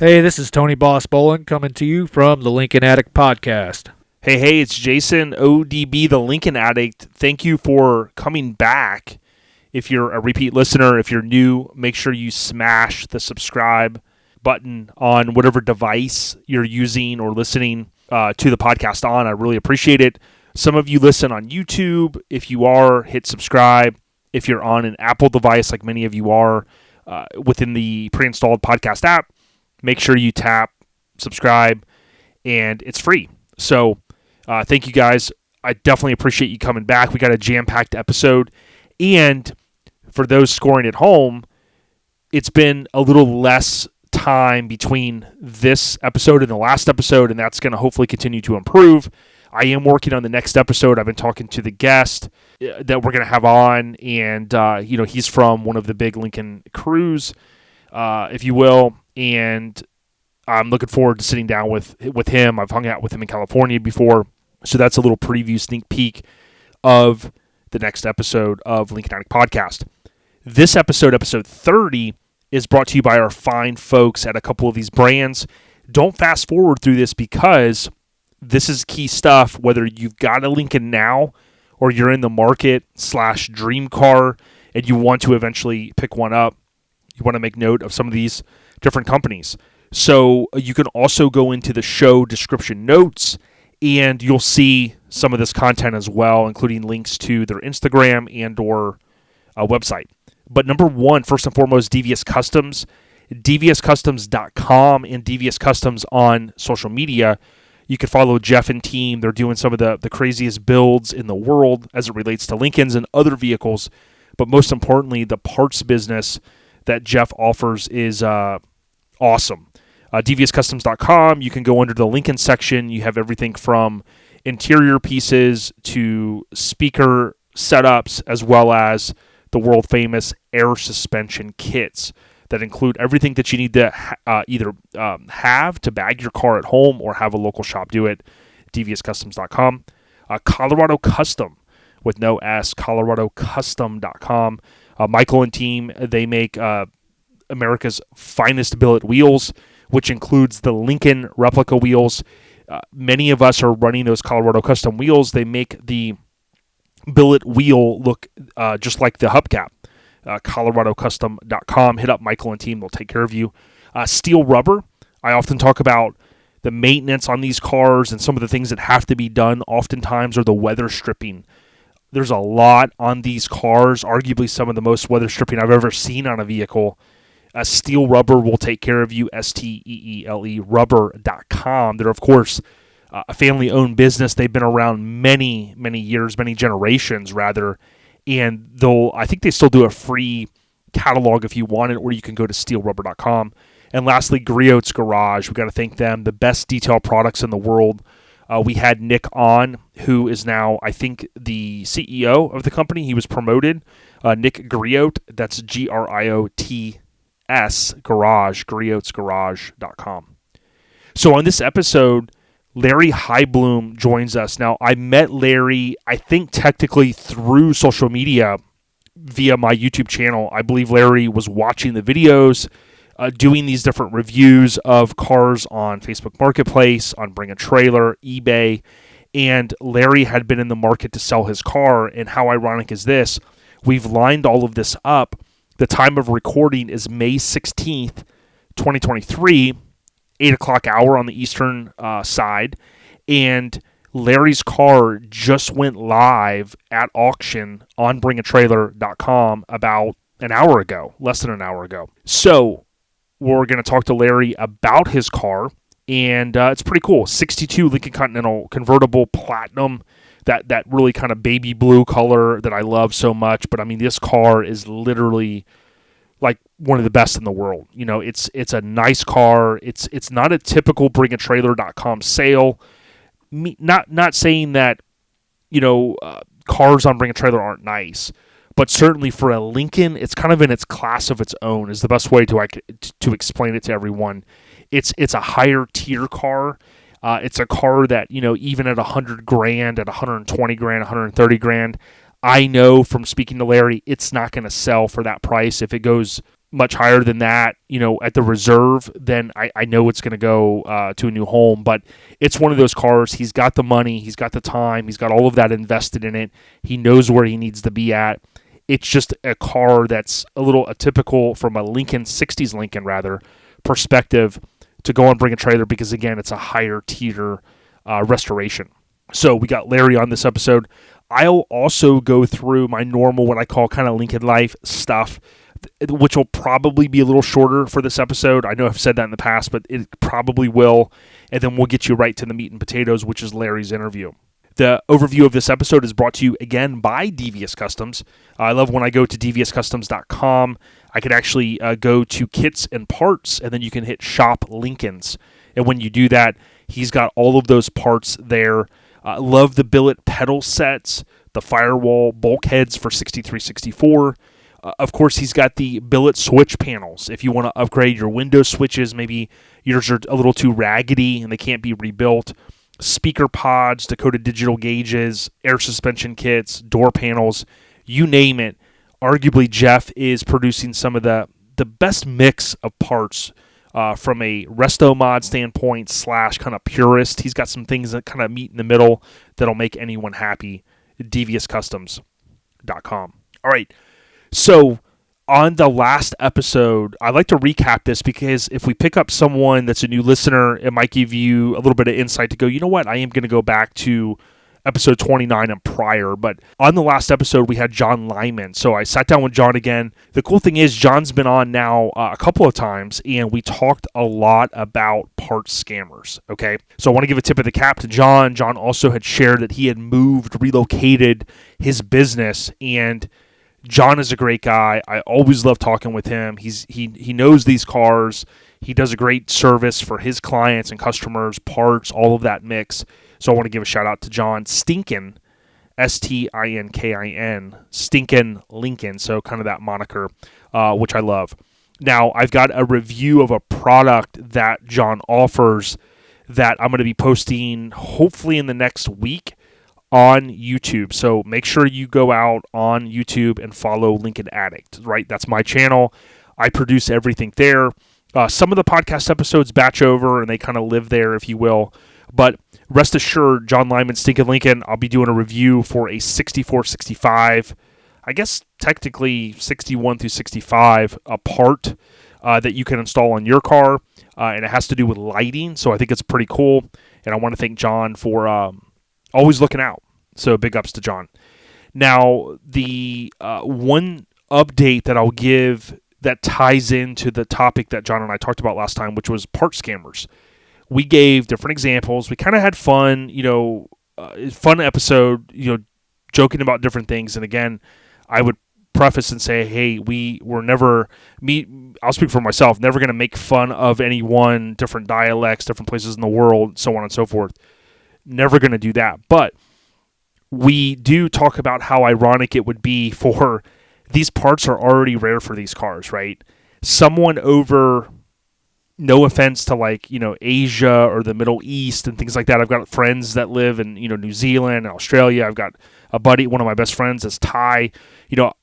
Hey, this is Tony Boss Bolin coming to you from the Lincoln Addict Podcast. Hey, it's Jason, ODB, the Lincoln Addict. Thank you for coming back. If you're a repeat listener, if you're new, make sure you smash the subscribe button on whatever device you're using or listening to the podcast on. I really appreciate it. Some of you listen on YouTube. If you are, hit subscribe. If you're on an Apple device, like many of you are, within the pre-installed podcast app, make sure you tap subscribe, and it's free. So thank you guys. I definitely appreciate you coming back. We got a jam-packed episode. And for those scoring at home, it's been a little less time between this episode and the last episode, and that's going to hopefully continue to improve. I am working on the next episode. I've been talking to the guest that we're going to have on, and he's from one of the big Lincoln crews, if you will, and I'm looking forward to sitting down with him. I've hung out with him in California before, so that's a little preview, sneak peek of the next episode of Lincoln Addict Podcast. This episode 30, is brought to you by our fine folks at a couple of these brands. Don't fast forward through this because this is key stuff, whether you've got a Lincoln now or you're in the market / dream car and you want to eventually pick one up. You want to make note of some of these different companies. So you can also go into the show description notes and you'll see some of this content as well, including links to their Instagram and or website. But number one, first and foremost, Devious Customs, DeviousCustoms.com and Devious Customs on social media. You can follow Jeff and team. They're doing some of the craziest builds in the world as it relates to Lincolns and other vehicles. But most importantly, the parts business that Jeff offers is awesome. DeviousCustoms.com, you can go under the Lincoln section. You have everything from interior pieces to speaker setups, as well as the world-famous air suspension kits that include everything that you need to either have to bag your car at home or have a local shop do it. DeviousCustoms.com. Colorado Custom with no S, ColoradoCustom.com. Michael and team, they make America's finest billet wheels, which includes the Lincoln replica wheels. Many of us are running those Colorado Custom wheels. They make the billet wheel look just like the hubcap. ColoradoCustom.com. Hit up Michael and team. They'll take care of you. Steel rubber. I often talk about the maintenance on these cars and some of the things that have to be done oftentimes are the weather stripping. There's a lot on these cars, arguably some of the most weather stripping I've ever seen on a vehicle. Steel rubber will take care of you, STEELE rubber.com. They're, of course, a family-owned business. They've been around many, many years, many generations, rather. And I think they still do a free catalog if you want it, or you can go to steelrubber.com. And lastly, Griot's Garage. We've got to thank them. The best detail products in the world. We had Nick on, who is now, I think, the CEO of the company. He was promoted. Nick Griot, that's GRIOTS Garage, griotsgarage.com. So on this episode, Larry Highbloom joins us. Now, I met Larry, I think technically through social media via my YouTube channel. I believe Larry was watching the videos, doing these different reviews of cars on Facebook Marketplace, on Bring a Trailer, eBay, and Larry had been in the market to sell his car. And how ironic is this? We've lined all of this up. The time of recording is May 16th, 2023, 8 o'clock hour on the eastern side, and Larry's car just went live at auction on bringatrailer.com about an hour ago, less than an hour ago. So we're going to talk to Larry about his car, and it's pretty cool. 62 Lincoln Continental Convertible Platinum, that really kind of baby blue color that I love so much. But I mean, this car is literally like one of the best in the world. You know, it's a nice car. It's not a typical bringatrailer.com sale. Not saying that, cars on Bring a Trailer aren't nice, but certainly for a Lincoln, it's kind of in its class of its own is the best way to explain it to everyone. It's a higher tier car. It's a car that, even at $100,000, at $120,000, $130,000, I know from speaking to Larry, it's not going to sell for that price. If it goes much higher than that, at the reserve, then I know it's going to go to a new home. But it's one of those cars. He's got the money. He's got the time. He's got all of that invested in it. He knows where he needs to be at. It's just a car that's a little atypical from a Lincoln, 60s Lincoln rather, perspective to go and bring a trailer because, again, it's a higher tier restoration. So we got Larry on this episode. I'll also go through my normal, what I call kind of Lincoln life stuff, which will probably be a little shorter for this episode. I know I've said that in the past, but it probably will. And then we'll get you right to the meat and potatoes, which is Larry's interview. The overview of this episode is brought to you again by Devious Customs. I love when I go to deviouscustoms.com. I can actually go to kits and parts, and then you can hit shop Lincolns. And when you do that, he's got all of those parts there. Love the billet pedal sets, the firewall bulkheads for 6364. Of course, he's got the billet switch panels. If you want to upgrade your window switches, maybe yours are a little too raggedy and they can't be rebuilt. Speaker pods, Dakota digital gauges, air suspension kits, door panels, you name it. Arguably, Jeff is producing some of the best mix of parts from a resto mod standpoint / kind of purist. He's got some things that kind of meet in the middle that'll make anyone happy. DeviousCustoms.com. All right. So on the last episode, I like to recap this because if we pick up someone that's a new listener, it might give you a little bit of insight to go, you know what, I am going to go back to episode 29 and prior. But on the last episode, we had John Lyman. So I sat down with John again. The cool thing is John's been on now a couple of times, and we talked a lot about parts scammers, okay? So I want to give a tip of the cap to John. John also had shared that he had relocated his business, and John is a great guy. I always love talking with him. He knows these cars. He does a great service for his clients and customers, parts, all of that mix. So I want to give a shout out to John Stinkin, Stinkin, Stinkin Lincoln. So kind of that moniker, which I love. Now I've got a review of a product that John offers that I'm going to be posting hopefully in the next week on YouTube. So make sure you go out on YouTube and follow Lincoln Addict, right? That's my channel. I produce everything there. Some of the podcast episodes batch over and they kind of live there, if you will. But rest assured, John Lyman, Stinkin' Lincoln, I'll be doing a review for a 6465, I guess technically 61 through 65, a part that you can install on your car. And it has to do with lighting. So I think it's pretty cool. And I want to thank John for always looking out. So big ups to John. Now, the one update that I'll give that ties into the topic that John and I talked about last time, which was part scammers. We gave different examples. We kind of had fun, fun episode, joking about different things. And again, I would preface and say, hey, we were never, I'll speak for myself, never going to make fun of anyone, different dialects, different places in the world, so on and so forth. Never going to do that. But we do talk about how ironic it would be for these parts are already rare for these cars, right? Someone over, no offense to Asia or the Middle East and things like that. I've got friends that live in, New Zealand and Australia. I've got a buddy, one of my best friends is Thai.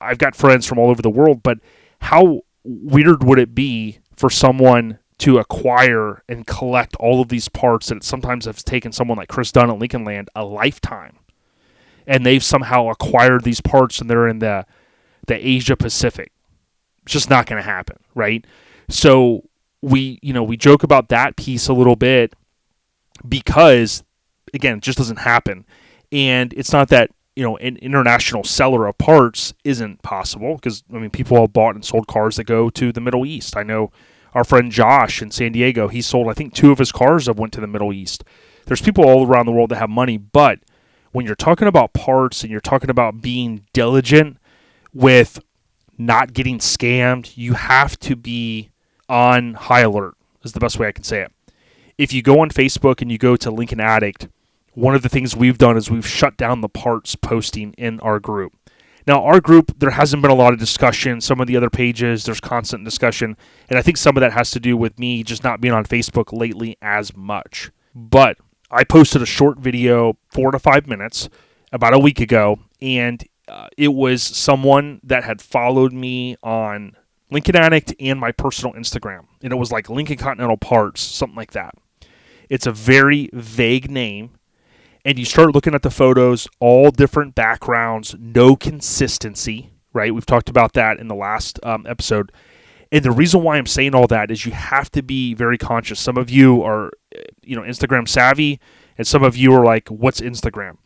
I've got friends from all over the world, but how weird would it be for someone to acquire and collect all of these parts that sometimes have taken someone like Chris Dunn at Lincoln Land a lifetime, and they've somehow acquired these parts and they're in the Asia Pacific. It's just not going to happen, right? So we joke about that piece a little bit because, again, it just doesn't happen. And it's not that, an international seller of parts isn't possible because, people have bought and sold cars that go to the Middle East. I know our friend Josh in San Diego, he sold, I think, 2 of his cars that went to the Middle East. There's people all around the world that have money, but when you're talking about parts and you're talking about being diligent with not getting scammed, you have to be on high alert, is the best way I can say it. If you go on Facebook and you go to Lincoln Addict, one of the things we've done is we've shut down the parts posting in our group. Now, our group, there hasn't been a lot of discussion. Some of the other pages, there's constant discussion. And I think some of that has to do with me just not being on Facebook lately as much. But I posted a short video, 4 to 5 minutes, about a week ago. And it was someone that had followed me on Lincoln Addict and my personal Instagram. And it was like Lincoln Continental Parts, something like that. It's a very vague name. And you start looking at the photos, all different backgrounds, no consistency, right? We've talked about that in the last episode. And the reason why I'm saying all that is you have to be very conscious. Some of you are, Instagram savvy, and some of you are like, what's Instagram?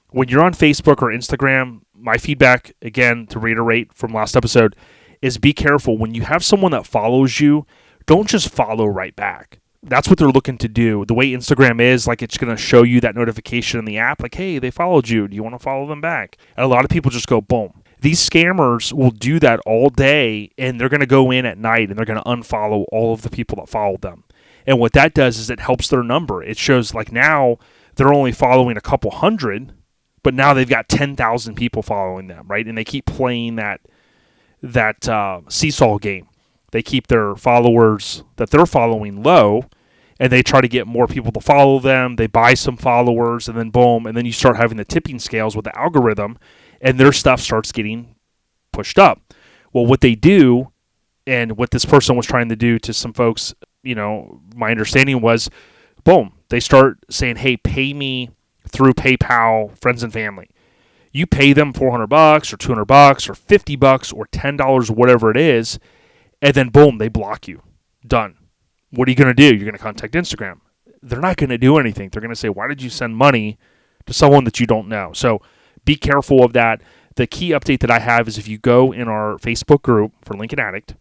When you're on Facebook or Instagram, my feedback, again, to reiterate from last episode, is be careful. When you have someone that follows you, don't just follow right back. That's what they're looking to do. The way Instagram is, like, it's going to show you that notification in the app, like, hey, they followed you. Do you want to follow them back? And a lot of people just go, boom. These scammers will do that all day, and they're going to go in at night, and they're going to unfollow all of the people that followed them. And what that does is it helps their number. It shows, like, now they're only following a couple hundred, but now they've got 10,000 people following them, right? And they keep playing that seesaw game. They keep their followers that they're following low, and they try to get more people to follow them. They buy some followers, and then boom, and then you start having the tipping scales with the algorithm, and their stuff starts getting pushed up. Well, what they do, and what this person was trying to do to some folks, my understanding was, boom, they start saying, hey, pay me through PayPal, friends and family. You pay them $400 or $200 or $50 or $10, whatever it is, and then boom, they block you. Done. What are you going to do? You're going to contact Instagram. They're not going to do anything. They're going to say, why did you send money to someone that you don't know? So be careful of that. The key update that I have is if you go in our Facebook group for Lincoln Addict,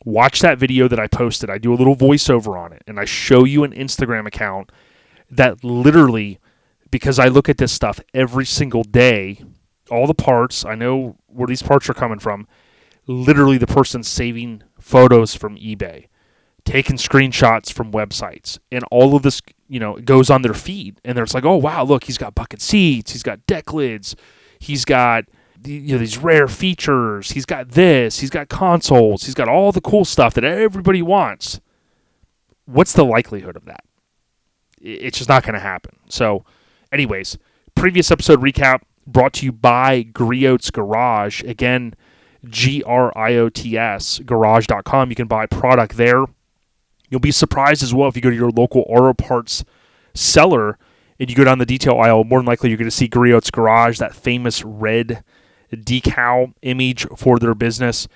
watch that video that I posted. I do a little voiceover on it, and I show you an Instagram account that literally, because I look at this stuff every single day, all the parts, I know where these parts are coming from, literally the person's saving photos from eBay, taking screenshots from websites, and all of this, goes on their feed, and it's like, oh, wow, look, he's got bucket seats, he's got deck lids, he's got these rare features, he's got this, he's got consoles, he's got all the cool stuff that everybody wants. What's the likelihood of that? It's just not going to happen. So anyways, previous episode recap brought to you by Griot's Garage. Again, GRIOTS, garage.com. You can buy product there. You'll be surprised as well if you go to your local auto parts seller and you go down the detail aisle. More than likely, you're going to see Griot's Garage, that famous red decal image for their business.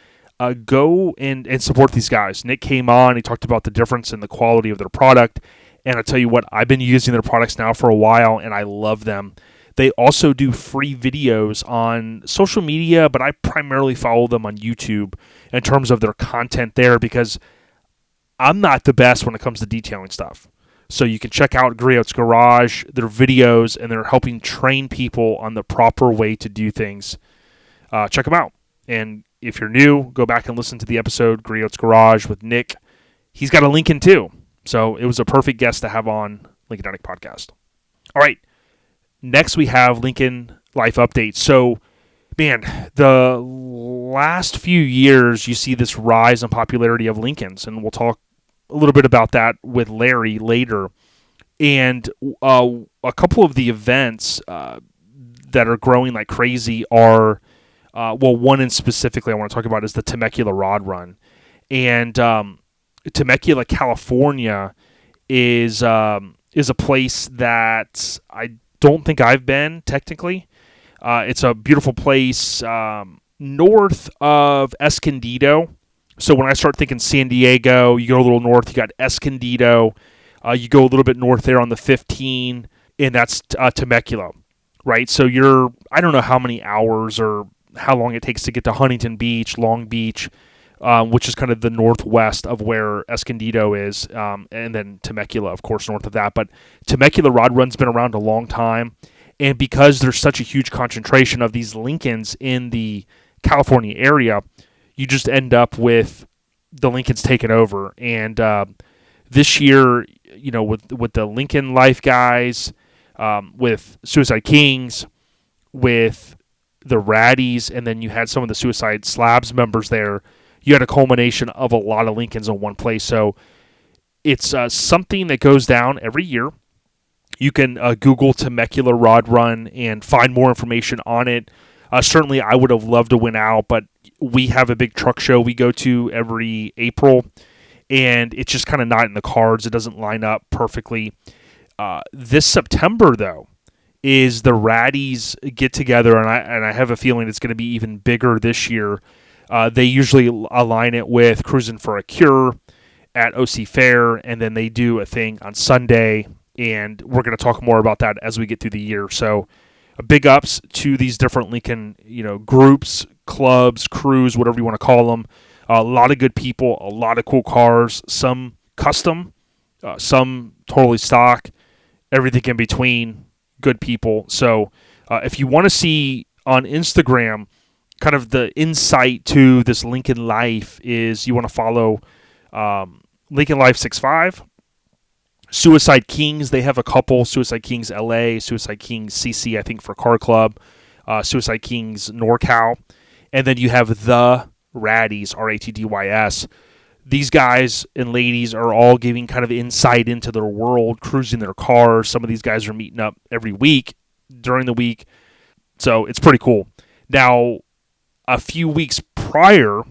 Go and support these guys. Nick came on. He talked about the difference in the quality of their product. And I'll tell you what, I've been using their products now for a while, and I love them. They also do free videos on social media, but I primarily follow them on YouTube in terms of their content there because I'm not the best when it comes to detailing stuff. So you can check out Griot's Garage, their videos, and they're helping train people on the proper way to do things. Check them out. And if you're new, go back and listen to the episode, Griot's Garage with Nick. He's got a Lincoln too. So it was a perfect guest to have on Lincoln Addict Podcast. All right. Next, we have Lincoln Life Updates. So, man, the last few years, you see this rise in popularity of Lincolns, and we'll talk a little bit about that with Larry later. And a couple of the events that are growing like crazy are, one in specifically I want to talk about is the Temecula Rod Run. And Temecula, California is a place that I don't think I've been technically. It's a beautiful place north of Escondido. So when I start thinking San Diego, you go a little north, you got Escondido. You go a little bit north there on the 15, and that's Temecula, right? So I don't know how many hours or how long it takes to get to Huntington Beach, Long Beach, which is kind of the northwest of where Escondido is, and then Temecula, of course, north of that. But Temecula Rod Run's been around a long time, and because there's such a huge concentration of these Lincolns in the California area, you just end up with the Lincolns taking over. And this year, with the Lincoln Life guys, with Suicide Kings, with the Raddies, and then you had some of the Suicide Slabs members there, you had a culmination of a lot of Lincolns in one place. So it's something that goes down every year. You can Google Temecula Rod Run and find more information on it. Certainly, I would have loved to win out, but we have a big truck show we go to every April, and it's just kind of not in the cards. It doesn't line up perfectly. This September, though, is the Raddies get together, and I have a feeling it's going to be even bigger this year. They usually align it with Cruising for a Cure at OC Fair, and then they do a thing on Sunday, and we're going to talk more about that as we get through the year. So big ups to these different Lincoln, groups, clubs, crews, whatever you want to call them. A lot of good people, a lot of cool cars, some custom, some totally stock, everything in between, good people. So if you want to see on Instagram kind of the insight to this Lincoln life, is you want to follow Lincoln Life 65, Suicide Kings. They have a couple, Suicide Kings L.A., Suicide Kings CC, I think, for Car Club, Suicide Kings NorCal, and then you have the Raddies, Rattdys. These guys and ladies are all giving kind of insight into their world, cruising their cars. Some of these guys are meeting up every week during the week, so it's pretty cool. Now, a few weeks prior,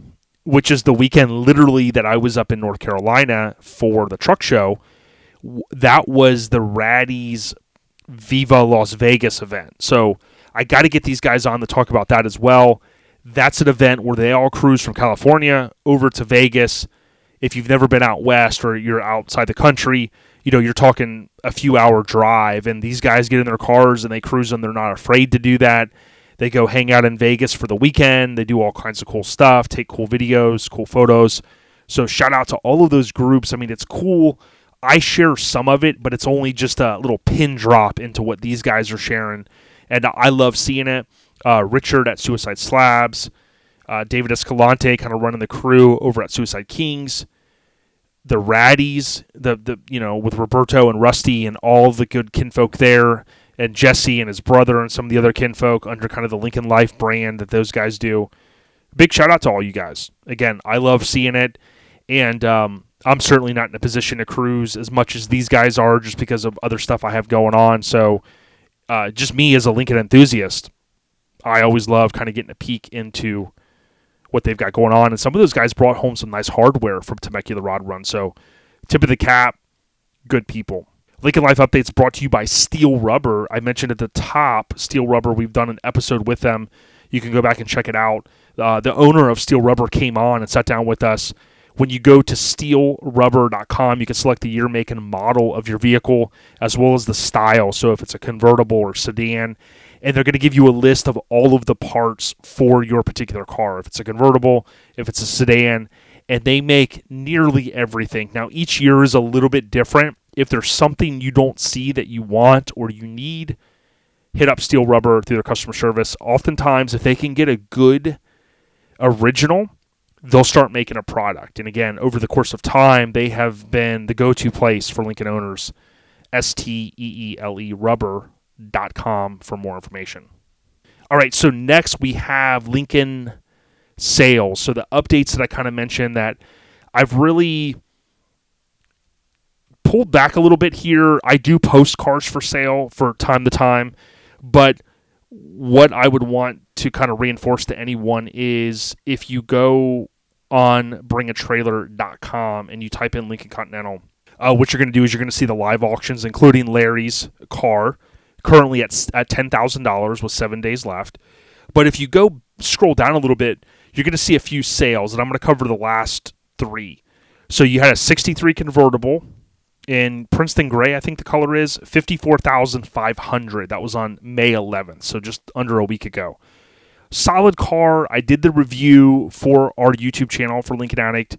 which is the weekend literally that I was up in North Carolina for the truck show, that was the Raddies Viva Las Vegas event. So I got to get these guys on to talk about that as well. That's an event where they all cruise from California over to Vegas. If you've never been out west or you're outside the country, you're talking a few hour drive, and these guys get in their cars and they cruise, and they're not afraid to do that. They go hang out in Vegas for the weekend. They do all kinds of cool stuff, take cool videos, cool photos. So shout out to all of those groups. I mean, it's cool. I share some of it, but it's only just a little pin drop into what these guys are sharing, and I love seeing it. Richard at Suicide Slabs, David Escalante kind of running the crew over at Suicide Kings, the Raddies, with Roberto and Rusty and all the good kinfolk there, and Jesse and his brother and some of the other kinfolk under kind of the Lincoln Life brand that those guys do. Big shout out to all you guys. Again, I love seeing it, and I'm certainly not in a position to cruise as much as these guys are just because of other stuff I have going on. So just me as a Lincoln enthusiast, I always love kind of getting a peek into what they've got going on. And some of those guys brought home some nice hardware from Temecula Rod Run. So tip of the cap, good people. Lincoln Life Updates brought to you by Steel Rubber. I mentioned at the top, Steel Rubber, we've done an episode with them. You can go back and check it out. The owner of Steel Rubber came on and sat down with us. When you go to steelrubber.com, you can select the year, make, and model of your vehicle, as well as the style. So if it's a convertible or sedan, and they're going to give you a list of all of the parts for your particular car. If it's a convertible, if it's a sedan, and they make nearly everything. Now, each year is a little bit different. If there's something you don't see that you want or you need, hit up Steel Rubber through their customer service. Oftentimes, if they can get a good original, they'll start making a product. And again, over the course of time, they have been the go-to place for Lincoln owners. STEELE rubber.com for more information. All right, so next we have Lincoln sales. So the updates that I kind of mentioned that I've really pulled back a little bit here. I do post cars for sale for time to time, but what I would want to kind of reinforce to anyone is if you go on bringatrailer.com and you type in Lincoln Continental, what you're going to do is you're going to see the live auctions, including Larry's car, currently at $10,000 with 7 days left. But if you go scroll down a little bit, you're going to see a few sales, and I'm going to cover the last three. So you had a 63 convertible in Princeton Gray, I think the color is, $54,500. That was on May 11th, so just under a week ago. Solid car. I did the review for our YouTube channel for Lincoln Addict.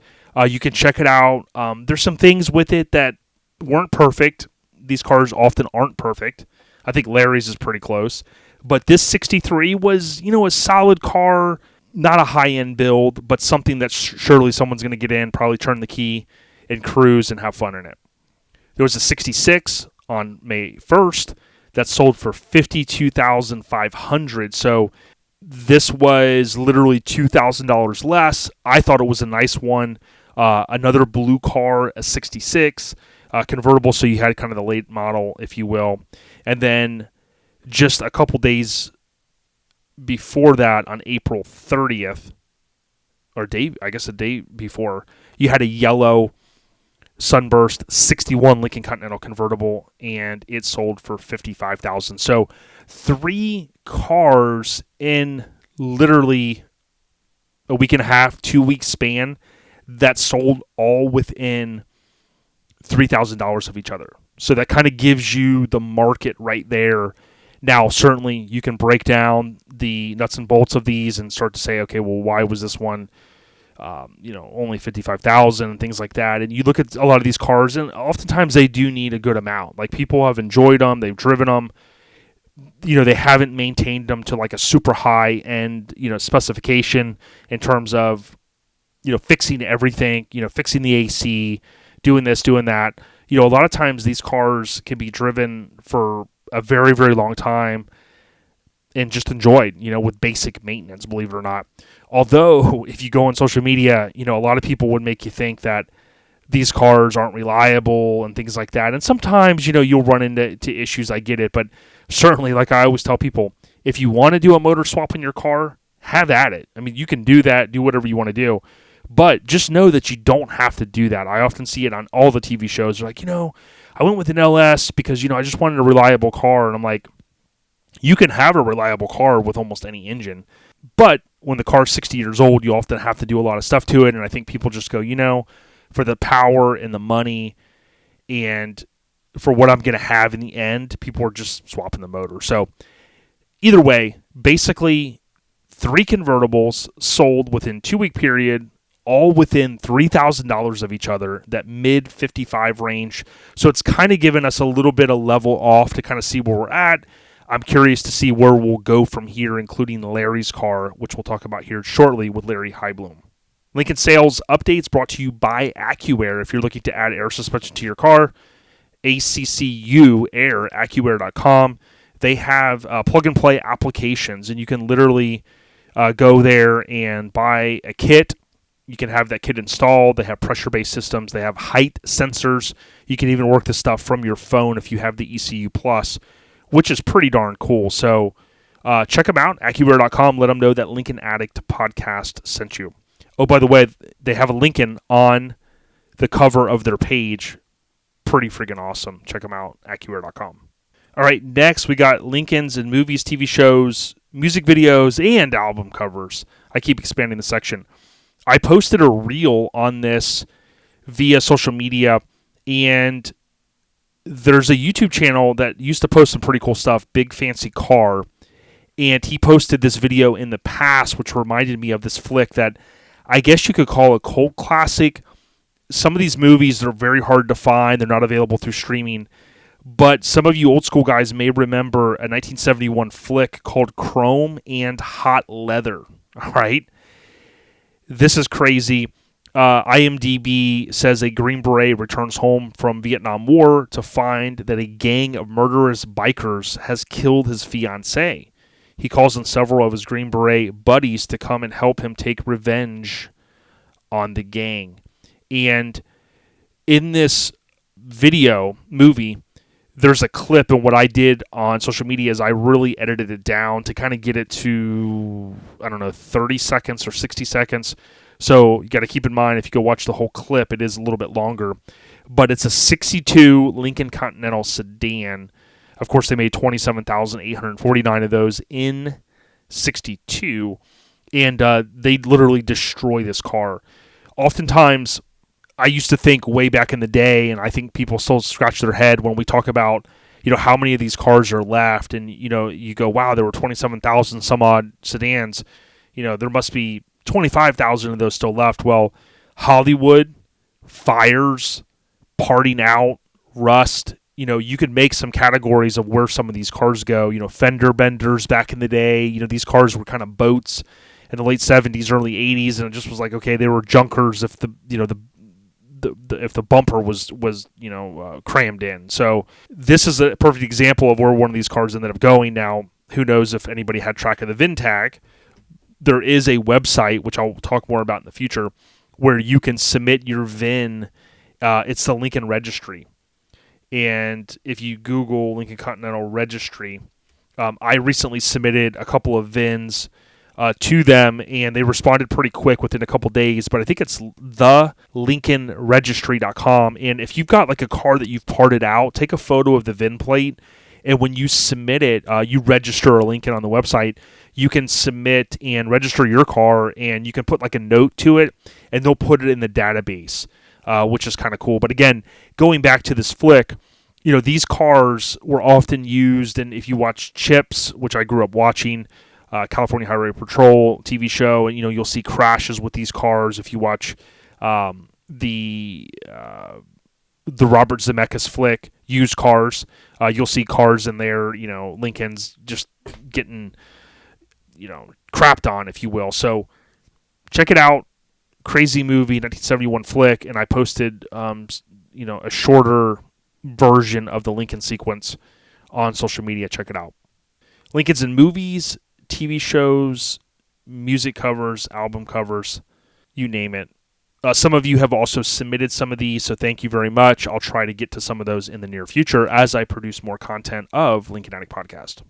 You can check it out. There's some things with it that weren't perfect. These cars often aren't perfect. I think Larry's is pretty close. But this 63 was, a solid car, not a high-end build, but something that surely someone's going to get in, probably turn the key, and cruise and have fun in it. There was a 66 on May 1st that sold for $52,500. So this was literally $2,000 less. I thought it was a nice one. Another blue car, a 66, convertible, so you had kind of the late model, if you will. And then just a couple days before that, on April 30th, or I guess a day before, you had a yellow Sunburst 61 Lincoln Continental Convertible, and it sold for $55,000. So 3 cars in literally a week and a half, 2-week span that sold all within $3,000 of each other. So that kind of gives you the market right there. Now, certainly you can break down the nuts and bolts of these and start to say, okay, well, why was this one only $55,000 and things like that. And you look at a lot of these cars, and oftentimes they do need a good amount. Like, people have enjoyed them, they've driven them. They haven't maintained them to like a super high end, specification in terms of, fixing everything, fixing the AC, doing this, doing that. A lot of times these cars can be driven for a very, very long time and just enjoyed, with basic maintenance, believe it or not. Although, if you go on social media, a lot of people would make you think that these cars aren't reliable and things like that. And sometimes, you'll run into issues. I get it. But certainly, like I always tell people, if you want to do a motor swap in your car, have at it. I mean, you can do that, do whatever you want to do. But just know that you don't have to do that. I often see it on all the TV shows. They're like, I went with an LS because, I just wanted a reliable car. And I'm like, you can have a reliable car with almost any engine. But when the car's 60 years old, you often have to do a lot of stuff to it. And I think people just go, for the power and the money and for what I'm going to have in the end, people are just swapping the motor. So either way, basically 3 convertibles sold within 2-week period, all within $3,000 of each other, that mid 55 range. So it's kind of given us a little bit of level off to kind of see where we're at. I'm curious to see where we'll go from here, including Larry's car, which we'll talk about here shortly with Larry Highbloom. Lincoln Sales Updates brought to you by AccuAir. If you're looking to add air suspension to your car, ACCU Air, AccuAir.com. They have plug-and-play applications, and you can literally go there and buy a kit. You can have that kit installed. They have pressure-based systems. They have height sensors. You can even work this stuff from your phone if you have the ECU Plus, which is pretty darn cool. So check them out, AccuAir.com. Let them know that Lincoln Addict podcast sent you. Oh, by the way, they have a Lincoln on the cover of their page. Pretty friggin' awesome. Check them out, AccuAir.com. All right, next we got Lincolns in movies, TV shows, music videos, and album covers. I keep expanding the section. I posted a reel on this via social media, and there's a YouTube channel that used to post some pretty cool stuff, Big Fancy Car, and he posted this video in the past, which reminded me of this flick that I guess you could call a cult classic. Some of these movies are very hard to find. They're not available through streaming. But some of you old school guys may remember a 1971 flick called Chrome and Hot Leather. All right? This is crazy. IMDb says a Green Beret returns home from Vietnam War to find that a gang of murderous bikers has killed his fiancée. He calls on several of his Green Beret buddies to come and help him take revenge on the gang. And in this movie, there's a clip, and what I did on social media is I really edited it down to kind of get it to, 30 seconds or 60 seconds. So you got to keep in mind, if you go watch the whole clip, it is a little bit longer. But it's a 62 Lincoln Continental sedan. Of course, they made 27,849 of those in 62, and they literally destroy this car. Oftentimes, I used to think way back in the day, and I think people still scratch their head when we talk about, how many of these cars are left, and, you go, wow, there were 27,000 some odd sedans. There must be 25,000 of those still left. Well, Hollywood, fires, parting out, rust, you could make some categories of where some of these cars go. Fender benders back in the day. These cars were kind of boats in the late 70s, early 80s, and it just was like, okay, they were junkers if if the bumper was crammed in. So this is a perfect example of where one of these cars ended up going. Now, who knows if anybody had track of the VIN tag? There is a website, which I'll talk more about in the future, where you can submit your VIN. It's the Lincoln Registry. And if you Google Lincoln Continental Registry, I recently submitted a couple of VINs to them, and they responded pretty quick within a couple days. But I think it's the LincolnRegistry.com. And if you've got like a car that you've parted out, take a photo of the VIN plate, and when you submit it, you register a Lincoln on the website. You can submit and register your car, and you can put like a note to it, and they'll put it in the database, which is kind of cool. But again, going back to this flick, these cars were often used, and if you watch Chips, which I grew up watching, California Highway Patrol TV show, and you'll see crashes with these cars. If you watch the Robert Zemeckis flick, Used Cars, you'll see cars in there, Lincoln's just getting crapped on, if you will. So check it out. Crazy movie, 1971 flick, and I posted a shorter version of the Lincoln sequence on social media. Check it out. Lincoln's in movies, TV shows, music covers, album covers, you name it. Some of you have also submitted some of these, so thank you very much. I'll try to get to some of those in the near future as I produce more content of Lincoln Addict Podcast.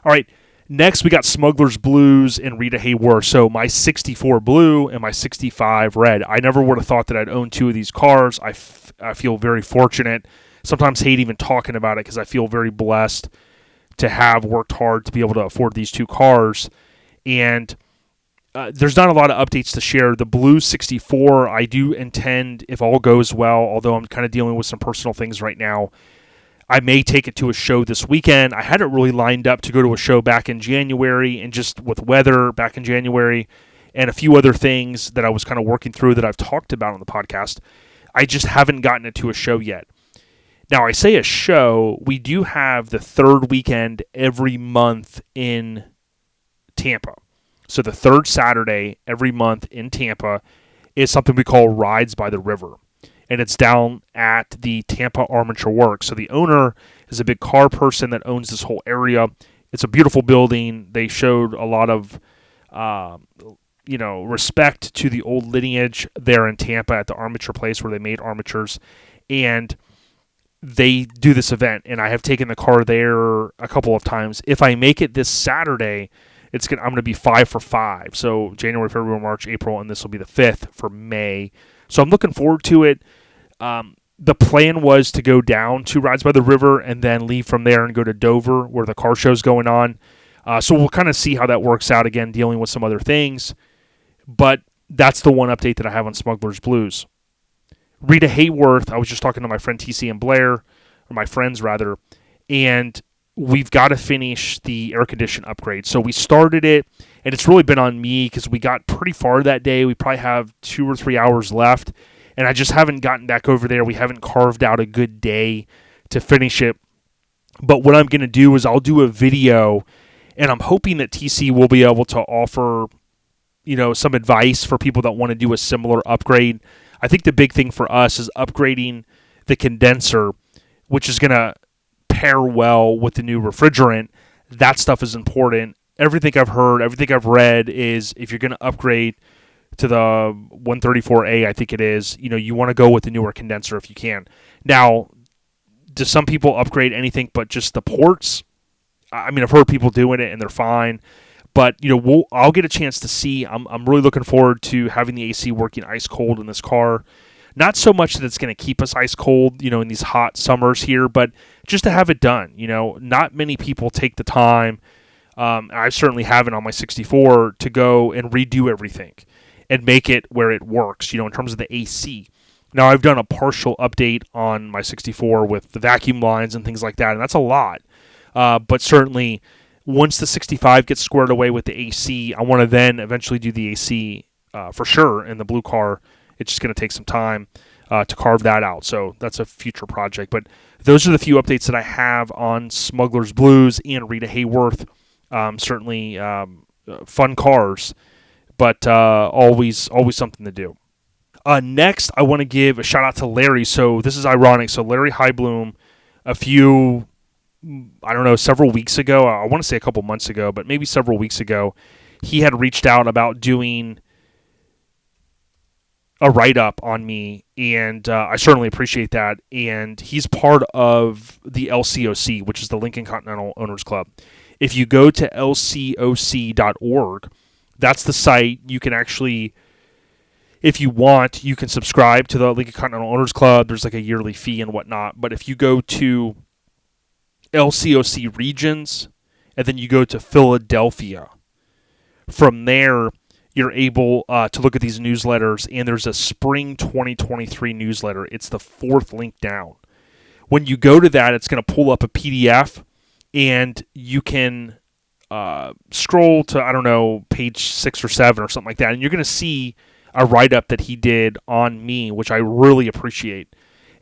All right, next we got Smuggler's Blues and Rita Hayworth. So my 64 blue and my 65 red. I never would have thought that I'd own two of these cars. I feel very fortunate. Sometimes hate even talking about it because I feel very blessed to have worked hard to be able to afford these two cars. And there's not a lot of updates to share. The blue 64, I do intend, if all goes well, although I'm kind of dealing with some personal things right now, I may take it to a show this weekend. I had it really lined up to go to a show back in January, and just with weather back in January and a few other things that I was kind of working through that I've talked about on the podcast, I just haven't gotten it to a show yet. Now, I say a show, we do have the third weekend every month in Tampa. So the third Saturday every month in Tampa is something we call Rides by the River. And it's down at the Tampa Armature Works. So the owner is a big car person that owns this whole area. It's a beautiful building. They showed a lot of respect to the old lineage there in Tampa at the armature place where they made armatures. And they do this event, and I have taken the car there a couple of times. If I make it this Saturday, I'm going to be 5 for 5. So January, February, March, April, and this will be the 5th for May. So I'm looking forward to it. The plan was to go down to Rides by the River and then leave from there and go to Dover where the car show's going on. So we'll kind of see how that works out, again, dealing with some other things. But that's the one update that I have on Smuggler's Blues. Rita Hayworth, I was just talking to my friend TC and Blair, or my friends rather, and we've got to finish the air condition upgrade. So we started it, and it's really been on me because we got pretty far that day. We probably have 2 or 3 hours left, and I just haven't gotten back over there. We haven't carved out a good day to finish it. But what I'm going to do is I'll do a video, and I'm hoping that TC will be able to offer, some advice for people that want to do a similar upgrade. I think the big thing for us is upgrading the condenser, which is going to pair well with the new refrigerant. That stuff is important. Everything I've heard, everything I've read is if you're going to upgrade to the 134A, I think it is, you want to go with the newer condenser if you can. Now, do some people upgrade anything but just the ports? I mean, I've heard people doing it and they're fine. But, I'll get a chance to see. I'm really looking forward to having the AC working ice cold in this car. Not so much that it's going to keep us ice cold, in these hot summers here, but just to have it done. Not many people take the time, I certainly haven't on my 64, to go and redo everything and make it where it works, in terms of the AC. Now, I've done a partial update on my 64 with the vacuum lines and things like that, and that's a lot. But certainly, once the 65 gets squared away with the AC, I want to then eventually do the AC for sure in the blue car. It's just going to take some time to carve that out. So that's a future project. But those are the few updates that I have on Smuggler's Blues and Rita Hayworth. Certainly fun cars, but always something to do. Next, I want to give a shout out to Larry. So this is ironic. So Larry Highbloom, several weeks ago, I want to say a couple months ago, but maybe several weeks ago, he had reached out about doing a write-up on me, and I certainly appreciate that. And he's part of the LCOC, which is the Lincoln Continental Owners Club. If you go to lcoc.org, that's the site. You can actually, if you want, you can subscribe to the Lincoln Continental Owners Club. There's like a yearly fee and whatnot. But if you go to LCOC regions and then you go to Philadelphia, from there you're able to look at these newsletters, and there's a spring 2023 newsletter. It's the fourth link down. When you go to that, it's going to pull up a PDF, and you can scroll to, I don't know, page 6 or 7 or something like that, and you're going to see a write-up that he did on me, which I really appreciate.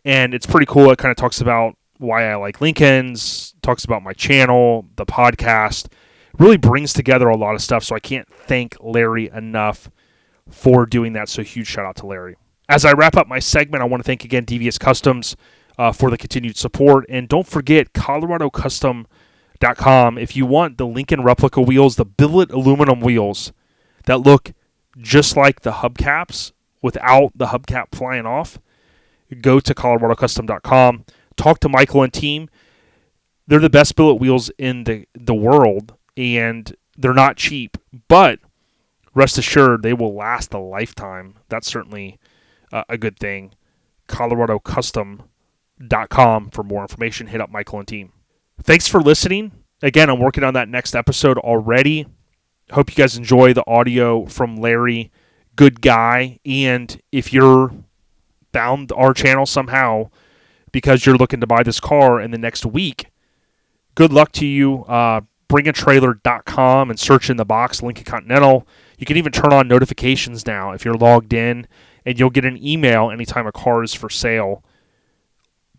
And it's pretty cool. It kind of talks about why I like Lincolns, talks about my channel, the podcast, really brings together a lot of stuff. So I can't thank Larry enough for doing that. So huge shout out to Larry. As I wrap up my segment, I want to thank again Devious Customs for the continued support. And don't forget ColoradoCustom.com if you want the Lincoln replica wheels, the billet aluminum wheels that look just like the hubcaps without the hubcap flying off. Go to ColoradoCustom.com. Talk to Michael and team. They're the best billet wheels in the world, and they're not cheap. But rest assured, they will last a lifetime. That's certainly a good thing. ColoradoCustom.com for more information. Hit up Michael and team. Thanks for listening. Again, I'm working on that next episode already. Hope you guys enjoy the audio from Larry. Good guy. And if you're found our channel somehow because you're looking to buy this car in the next week, good luck to you. Bringatrailer.com and search in the box Lincoln Continental. You can even turn on notifications now if you're logged in, and you'll get an email anytime a car is for sale.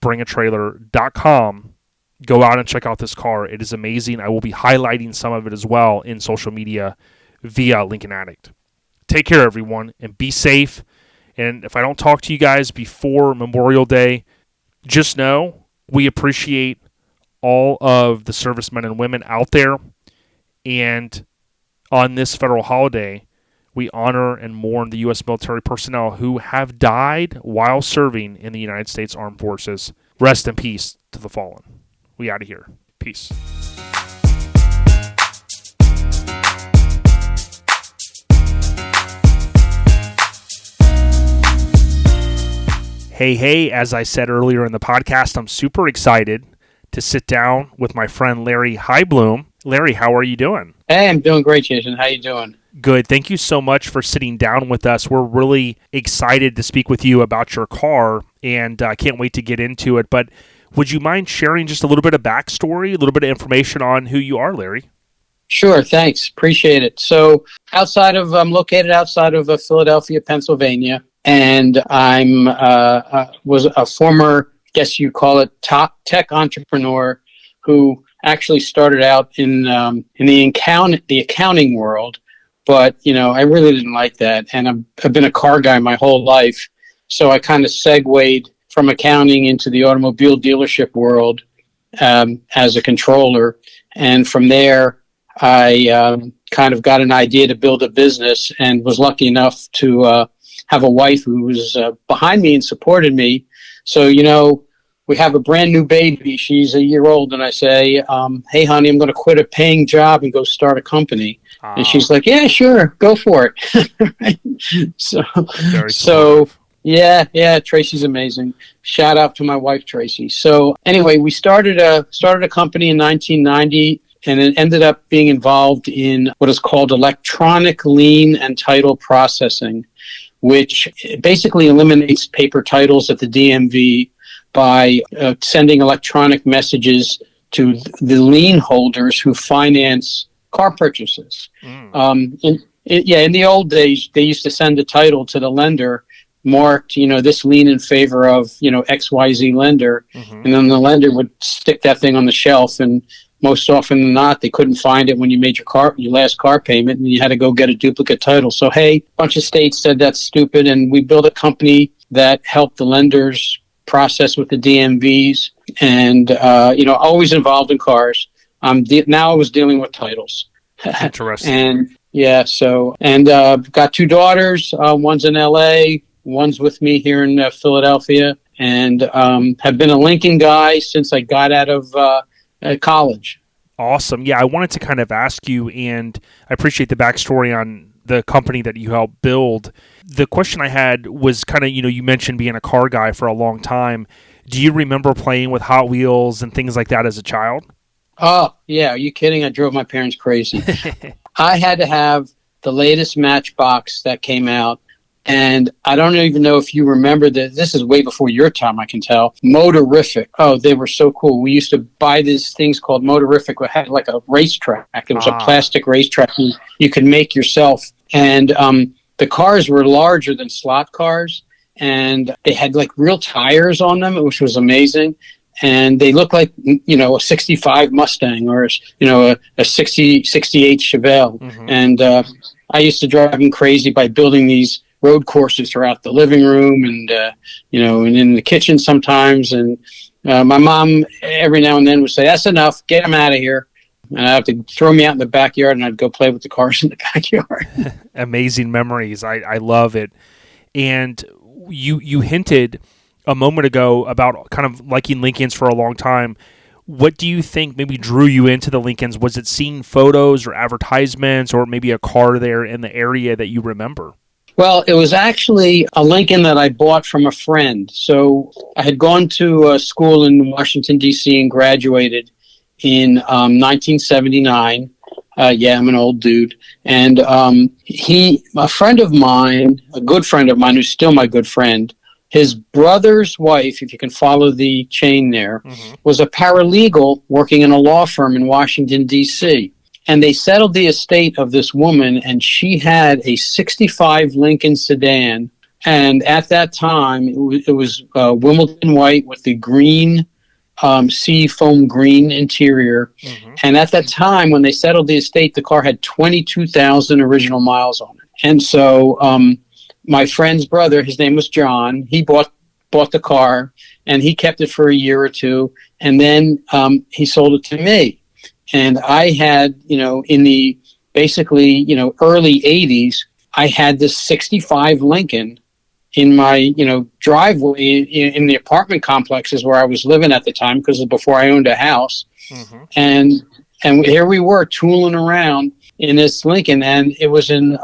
Bringatrailer.com. Go out and check out this car. It is amazing. I will be highlighting some of it as well in social media via Lincoln Addict. Take care, everyone, and be safe. And if I don't talk to you guys before Memorial Day, just know we appreciate all of the servicemen and women out there. And on this federal holiday, we honor and mourn the U.S. military personnel who have died while serving in the United States Armed Forces. Rest in peace to the fallen. We out of here. Peace. Hey, as I said earlier in the podcast, I'm super excited to sit down with my friend Larry Highbloom. Larry, how are you doing? Hey, I'm doing great, Jason. How you doing? Good. Thank you so much for sitting down with us. We're really excited to speak with you about your car, and I can't wait to get into it. But would you mind sharing just a little bit of backstory, a little bit of information on who you are, Larry? Sure. Thanks. Appreciate it. So I'm located outside of Philadelphia, Pennsylvania, and I'm was a former, guess you call it, top tech entrepreneur who actually started out in the accounting world. But, I really didn't like that. And I've been a car guy my whole life. So I kind of segued from accounting into the automobile dealership world as a controller. And from there, I kind of got an idea to build a business and was lucky enough to have a wife who was behind me and supported me. So, we have a brand new baby. She's a year old. And I say, hey, honey, I'm going to quit a paying job and go start a company. And she's like, yeah, sure, go for it. So yeah, Tracy's amazing. Shout out to my wife, Tracy. So anyway, we started a company in 1990, and it ended up being involved in what is called electronic lien and title processing, which basically eliminates paper titles at the DMV by sending electronic messages to the lien holders who finance car purchases. In the old days, they used to send a title to the lender marked, this lien in favor of, XYZ lender. Mm-hmm. And then the lender would stick that thing on the shelf. And most often than not, they couldn't find it when you made your last car payment, and you had to go get a duplicate title. So, hey, a bunch of states said that's stupid. And we built a company that helped the lenders process with the DMVs and, always involved in cars. Now I was dealing with titles. Interesting. And got 2 daughters. One's in L.A., one's with me here in Philadelphia, and have been a Lincoln guy since I got out of college. Awesome. Yeah, I wanted to kind of ask you, and I appreciate the backstory on the company that you helped build. The question I had was kind of, you mentioned being a car guy for a long time. Do you remember playing with Hot Wheels and things like that as a child? Oh, yeah. Are you kidding? I drove my parents crazy. I had to have the latest Matchbox that came out. And I don't even know if you remember that. This is way before your time, I can tell. Motorific. Oh, they were so cool. We used to buy these things called Motorific. It had like a racetrack. It was a plastic racetrack you could make yourself. And the cars were larger than slot cars. And they had like real tires on them, which was amazing. And they looked like, a 65 Mustang or, a 68 Chevelle. Mm-hmm. And I used to drive them crazy by building these road courses throughout the living room and, and in the kitchen sometimes. And my mom every now and then would say, "That's enough, get them out of here." And I'd have to throw me out in the backyard and I'd go play with the cars in the backyard. Amazing memories. I love it. And you hinted a moment ago about kind of liking Lincolns for a long time. What do you think maybe drew you into the Lincolns? Was it seeing photos or advertisements or maybe a car there in the area that you remember? Well, it was actually a Lincoln that I bought from a friend. So I had gone to school in Washington, D.C. and graduated in 1979. Yeah, I'm an old dude. And a friend of mine, a good friend of mine who's still my good friend, his brother's wife, if you can follow the chain there, mm-hmm. was a paralegal working in a law firm in Washington, D.C. And they settled the estate of this woman, and she had a 65 Lincoln sedan. And at that time, it was Wimbledon white with the green, sea foam green interior. Mm-hmm. And at that time, when they settled the estate, the car had 22,000 original miles on it. And so my friend's brother, his name was John, he bought the car, and he kept it for a year or two, and then he sold it to me. And I had, in the basically, early 80s, I had this 65 Lincoln in my, driveway in the apartment complexes where I was living at the time, because it was before I owned a house. Mm-hmm. And here we were tooling around in this Lincoln, and it was in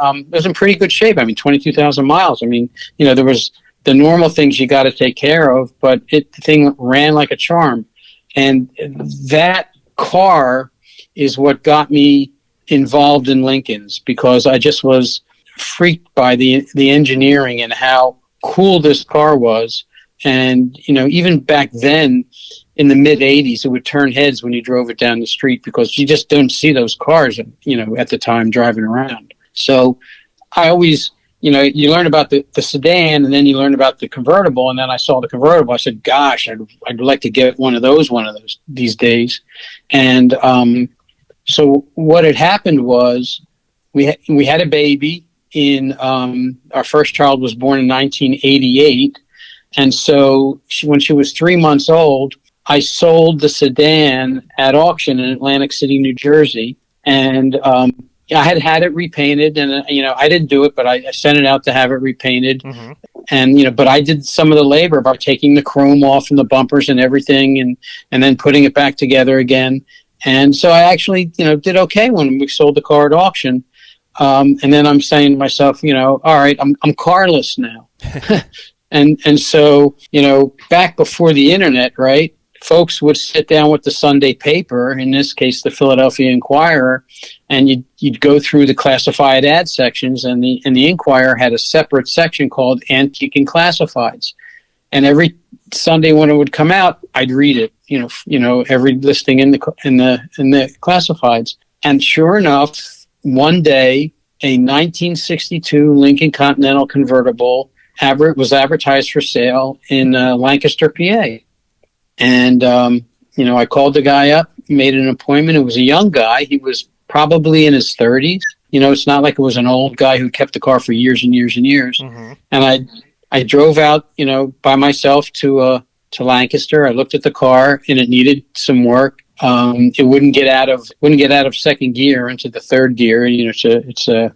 pretty good shape. I mean, 22,000 miles. I mean, there was the normal things you got to take care of, but the thing ran like a charm. And that car is what got me involved in Lincolns, because I just was freaked by the engineering and how cool this car was. And, even back then in the mid 80s, it would turn heads when you drove it down the street, because you just don't see those cars, at the time driving around. So I always, you learn about the sedan, and then you learn about the convertible. And then I saw the convertible. I said, gosh, I'd like to get one of those these days. And, so what had happened was we had a baby in our first child was born in 1988. And so when she was 3 months old, I sold the sedan at auction in Atlantic City, New Jersey. And I had it repainted, and I didn't do it, but I sent it out to have it repainted. Mm-hmm. And but I did some of the labor by taking the chrome off and the bumpers and everything, and then putting it back together again. And so I actually, did okay when we sold the car at auction. And then I'm saying to myself, all right, I'm carless now. and so, back before the internet, right, folks would sit down with the Sunday paper, in this case, the Philadelphia Inquirer, and you'd go through the classified ad sections, and the Inquirer had a separate section called Antique and Classifieds. And every Sunday when it would come out, I'd read it, every listing in the classifieds. And sure enough, one day, a 1962 Lincoln Continental Convertible was advertised for sale in Lancaster, PA. And, I called the guy up, made an appointment. It was a young guy. He was probably in his 30s. It's not like it was an old guy who kept the car for years and years and years. Mm-hmm. And I drove out, by myself to Lancaster. I looked at the car, and it needed some work. It wouldn't get out of second gear into the third gear. The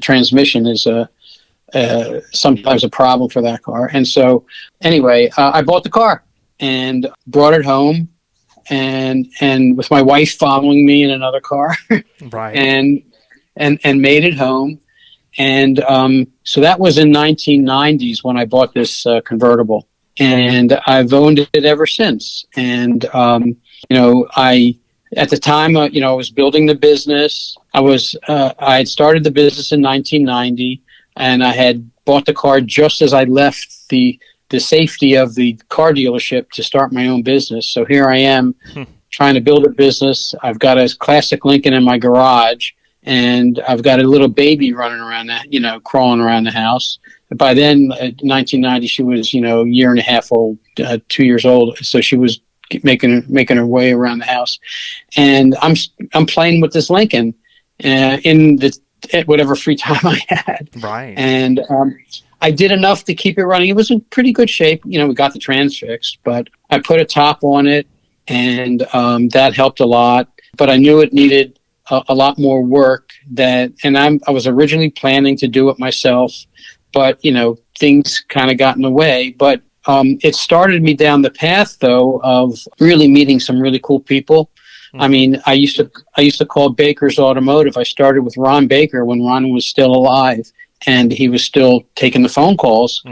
transmission is sometimes a problem for that car. And so anyway, I bought the car and brought it home, and with my wife following me in another car, Right. and made it home. And so that was in 1990s when I bought this convertible, and I've owned it ever since. And I at the time, I was building the business. I had started the business in 1990, and I had bought the car just as I left the safety of the car dealership to start my own business. So here I am trying to build a business. I've got a classic Lincoln in my garage, and I've got a little baby running around crawling around the house. By then, 1990, she was, a year and a half old, 2 years old. So she was making her way around the house, and I'm playing with this Lincoln in whatever free time I had. Right. And I did enough to keep it running. It was in pretty good shape. We got the trans fixed, but I put a top on it, and that helped a lot. But I knew it needed a lot more work. I was originally planning to do it myself, but things kind of got in the way. But it started me down the path, though, of really meeting some really cool people. I mean, I used to call Baker's Automotive. I started with Ron Baker when Ron was still alive, and he was still taking the phone calls.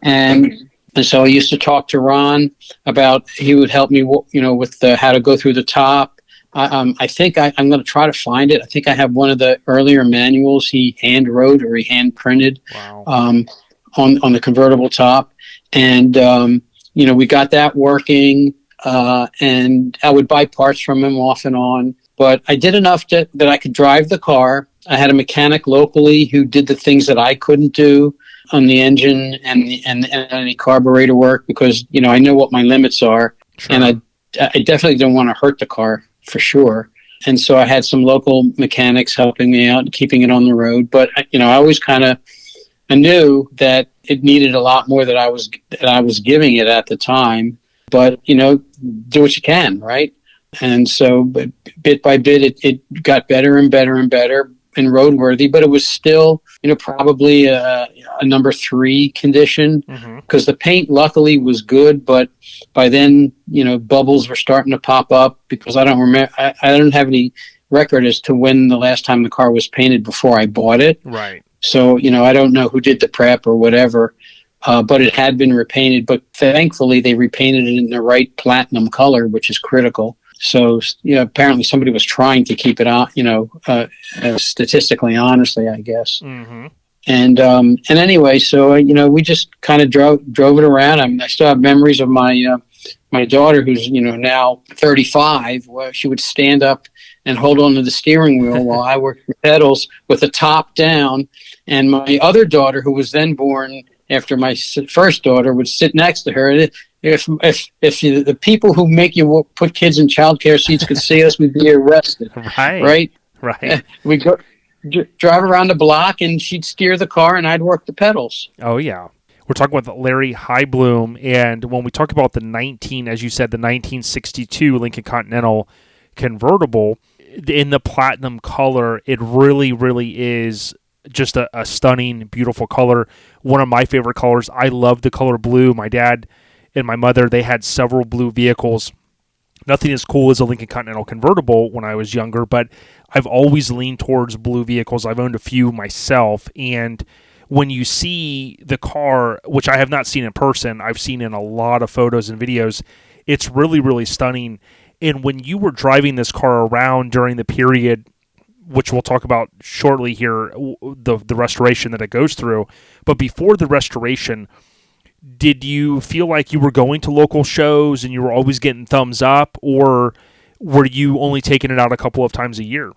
And so I used to talk to Ron about, he would help me, with how to go through the top. I think I'm going to try to find it. I think I have one of the earlier manuals he hand wrote or he hand printed. Wow. On the convertible top. And, we got that working, and I would buy parts from him off and on, but I did enough that I could drive the car. I had a mechanic locally who did the things that I couldn't do on the engine and any carburetor work, because, I know what my limits are. Sure. And I definitely don't want to hurt the car for sure. And so I had some local mechanics helping me out and keeping it on the road. But, I always I knew that it needed a lot more that I was giving it at the time, but do what you can, right? And so, but bit by bit, it got better and better and better and roadworthy. But it was still, probably a number 3 condition, because the paint luckily was good, but by then, bubbles were starting to pop up, because I don't remember. I don't have any record as to when the last time the car was painted before I bought it. Right. So, I don't know who did the prep or whatever, but it had been repainted. But thankfully, they repainted it in the right platinum color, which is critical. So, apparently somebody was trying to keep it on, statistically, honestly, I guess. And anyway, so, we just kind of drove it around. I still have memories of my daughter, who's, now 35, where she would stand up and hold on to the steering wheel while I worked the pedals with the top down. And my other daughter, who was then born after my first daughter, would sit next to her. If the people who make you put kids in childcare seats could see us, we'd be arrested. Right. We'd go drive around the block, and she'd steer the car, and I'd work the pedals. Oh, yeah. We're talking with Larry Highbloom, and when we talk about the 1962 Lincoln Continental Convertible in the platinum color, it really, really is just a stunning, beautiful color. One of my favorite colors. I love the color blue. My dad and my mother, they had several blue vehicles. Nothing as cool as a Lincoln Continental Convertible when I was younger, but I've always leaned towards blue vehicles. I've owned a few myself, and when you see the car, which I have not seen in person, I've seen in a lot of photos and videos, it's really, really stunning. And when you were driving this car around during the period, which we'll talk about shortly here, the restoration that it goes through, but before the restoration, did you feel like you were going to local shows and you were always getting thumbs up, or were you only taking it out a couple of times a year?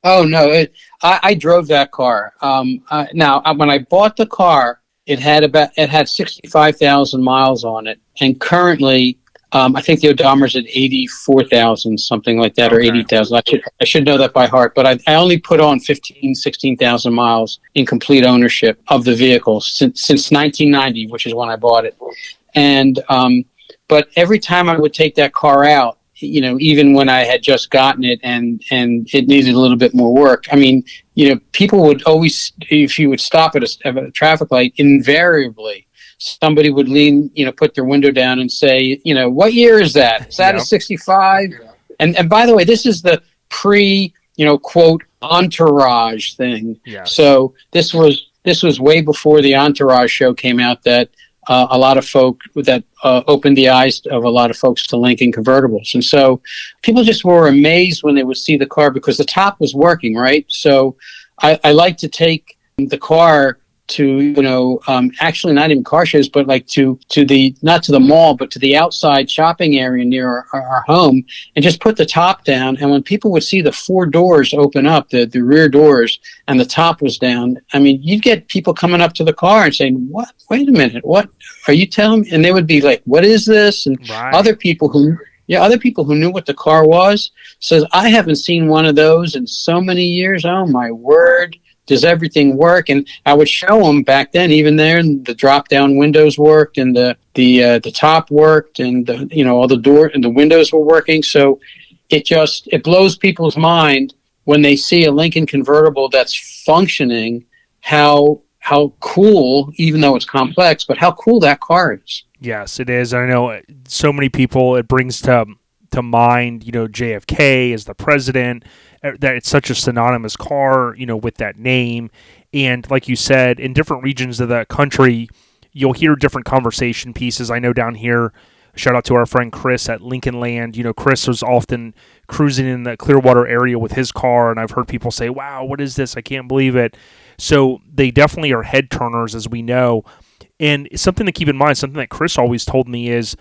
Oh, no, I drove that car. Now, when I bought the car, it had 65,000 miles on it, and currently, I think the odometer's at 84,000, something like that, or 80,000. I should know that by heart, but I only put on 16,000 miles in complete ownership of the vehicle since 1990, which is when I bought it. And but every time I would take that car out, even when I had just gotten it and it needed a little bit more work, I mean, people would always, if you would stop at a traffic light, invariably somebody would lean, put their window down and say, what year is that? Is that a 65? And by the way, this is the pre, quote, Entourage thing. Yeah. So this was way before the Entourage show came out, that a lot of folk that opened the eyes of a lot of folks to Lincoln convertibles. And so people just were amazed when they would see the car because the top was working, right? So I like to take the car to, actually not even car shows, but like to the, not to the mall, but to the outside shopping area near our home, and just put the top down. And when people would see the 4 doors open up, the rear doors, and the top was down, I mean, you'd get people coming up to the car and saying, what, wait a minute, what are you telling me? And they would be like, what is this? And other people who knew what the car was says, I haven't seen one of those in so many years. Oh my word. Does everything work? And I would show them back then, even there, and the drop down windows worked, and the top worked, and all the door and the windows were working. So it blows people's mind when they see a Lincoln convertible that's functioning, how cool, even though it's complex, but how cool that car is. Yes, it is. I know so many people it brings to mind, JFK as the president, that it's such a synonymous car, with that name. And like you said, in different regions of the country, you'll hear different conversation pieces. I know down here, shout out to our friend Chris at Lincoln Land. Chris was often cruising in the Clearwater area with his car, and I've heard people say, wow, what is this? I can't believe it. So they definitely are head turners, as we know. And something to keep in mind, something that Chris always told me is,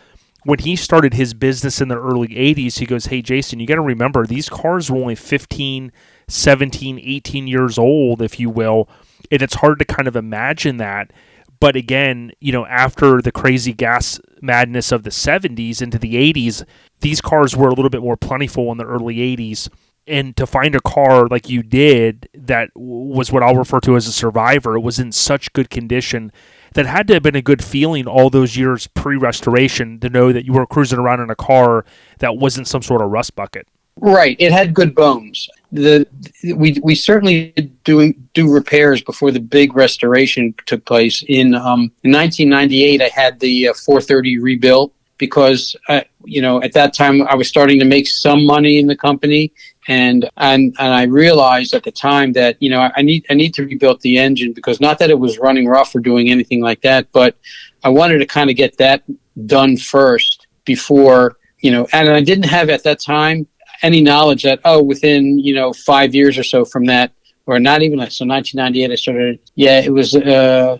when he started his business in the early 80s, he goes, hey, Jason, you got to remember, these cars were only 15, 17, 18 years old, if you will, and it's hard to kind of imagine that. But again, after the crazy gas madness of the 70s into the 80s, these cars were a little bit more plentiful in the early 80s. And to find a car like you did that was what I'll refer to as a survivor, it was in such good condition, that had to have been a good feeling all those years pre-restoration to know that you were cruising around in a car that wasn't some sort of rust bucket. Right. It had good bones. We certainly do repairs before the big restoration took place. In 1998, I had the 430 rebuilt because, at that time I was starting to make some money in the company. And I realized at the time that, I need to rebuild the engine, because not that it was running rough or doing anything like that, but I wanted to kind of get that done first before, and I didn't have at that time any knowledge that, within, 5 years or so from that, or not even so 1998, I started, it was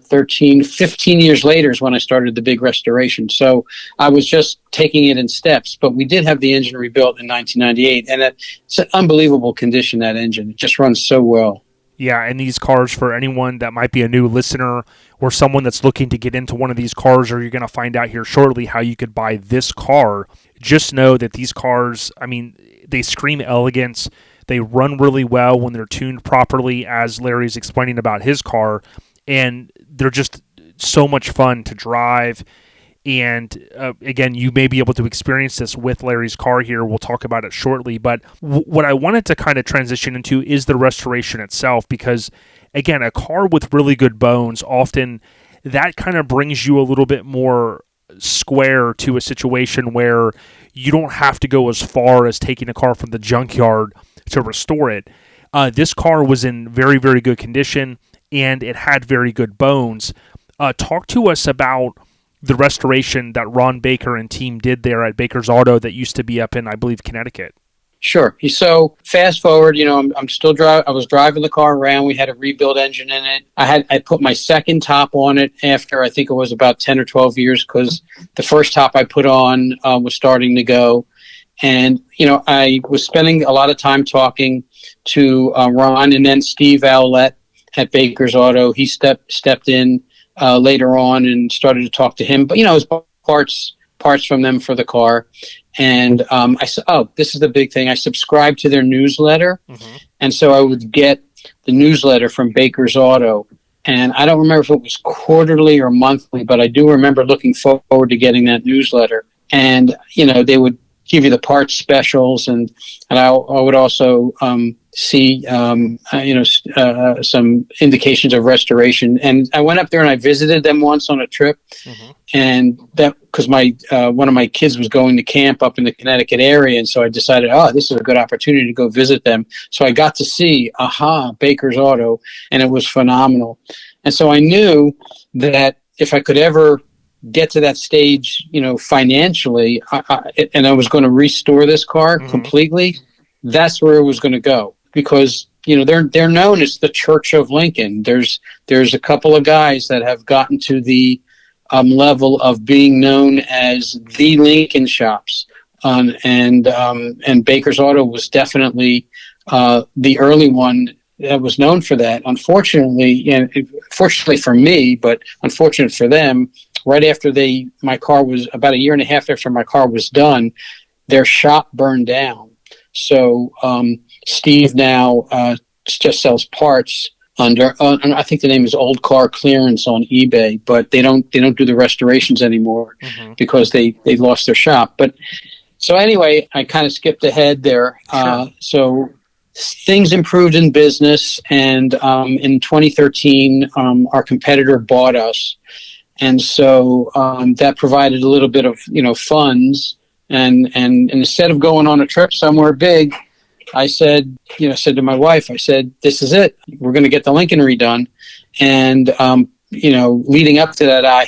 15 years later is when I started the big restoration. So I was just taking it in steps, but we did have the engine rebuilt in 1998, and it's an unbelievable condition, that engine. It just runs so well. Yeah, and these cars, for anyone that might be a new listener or someone that's looking to get into one of these cars, or you're going to find out here shortly how you could buy this car, just know that these cars, they scream elegance. They run really well when they're tuned properly, as Larry's explaining about his car, and they're just so much fun to drive. And again, you may be able to experience this with Larry's car here. We'll talk about it shortly. But what I wanted to kind of transition into is the restoration itself, because again, a car with really good bones, often that kind of brings you a little bit more square to a situation where you don't have to go as far as taking a car from the junkyard to restore it. This car was in very, very good condition, and it had very good bones. Talk to us about the restoration that Ron Baker and team did there at Baker's Auto that used to be up in, I believe, Connecticut. Sure. So fast forward, I'm still I was driving the car around. We had a rebuilt engine in it. I put my second top on it after I think it was about 10 or 12 years, because the first top I put on was starting to go. And, I was spending a lot of time talking to Ron, and then Steve Owlett at Baker's Auto. He stepped in later on and started to talk to him. But, it was parts from them for the car. And I said, this is the big thing. I subscribed to their newsletter. Mm-hmm. And so I would get the newsletter from Baker's Auto. And I don't remember if it was quarterly or monthly, but I do remember looking forward to getting that newsletter. And, they would give you the parts specials, and I would also see some indications of restoration. And I went up there and I visited them once on a trip, and that because my one of my kids was going to camp up in the Connecticut area, and so I decided, this is a good opportunity to go visit them. So I got to see Baker's Auto, and it was phenomenal. And so I knew that if I could ever get to that stage, financially, and I was going to restore this car completely, that's where it was going to go. Because they're known as the Church of Lincoln. There's a couple of guys that have gotten to the level of being known as the Lincoln shops, and Baker's Auto was definitely the early one that was known for that. Fortunately for me, but unfortunate for them, right after my car was about a year and a half after my car was done, their shop burned down. So Steve now just sells parts under I think the name is Old Car Clearance on eBay, but they don't do the restorations anymore because they lost their shop. But so anyway, I kind of skipped ahead there. Sure. So things improved in business, and in 2013, our competitor bought us, and so that provided a little bit of funds. And instead of going on a trip somewhere big, I said to my wife, I said, this is it. We're going to get the Lincoln redone. And, leading up to that, I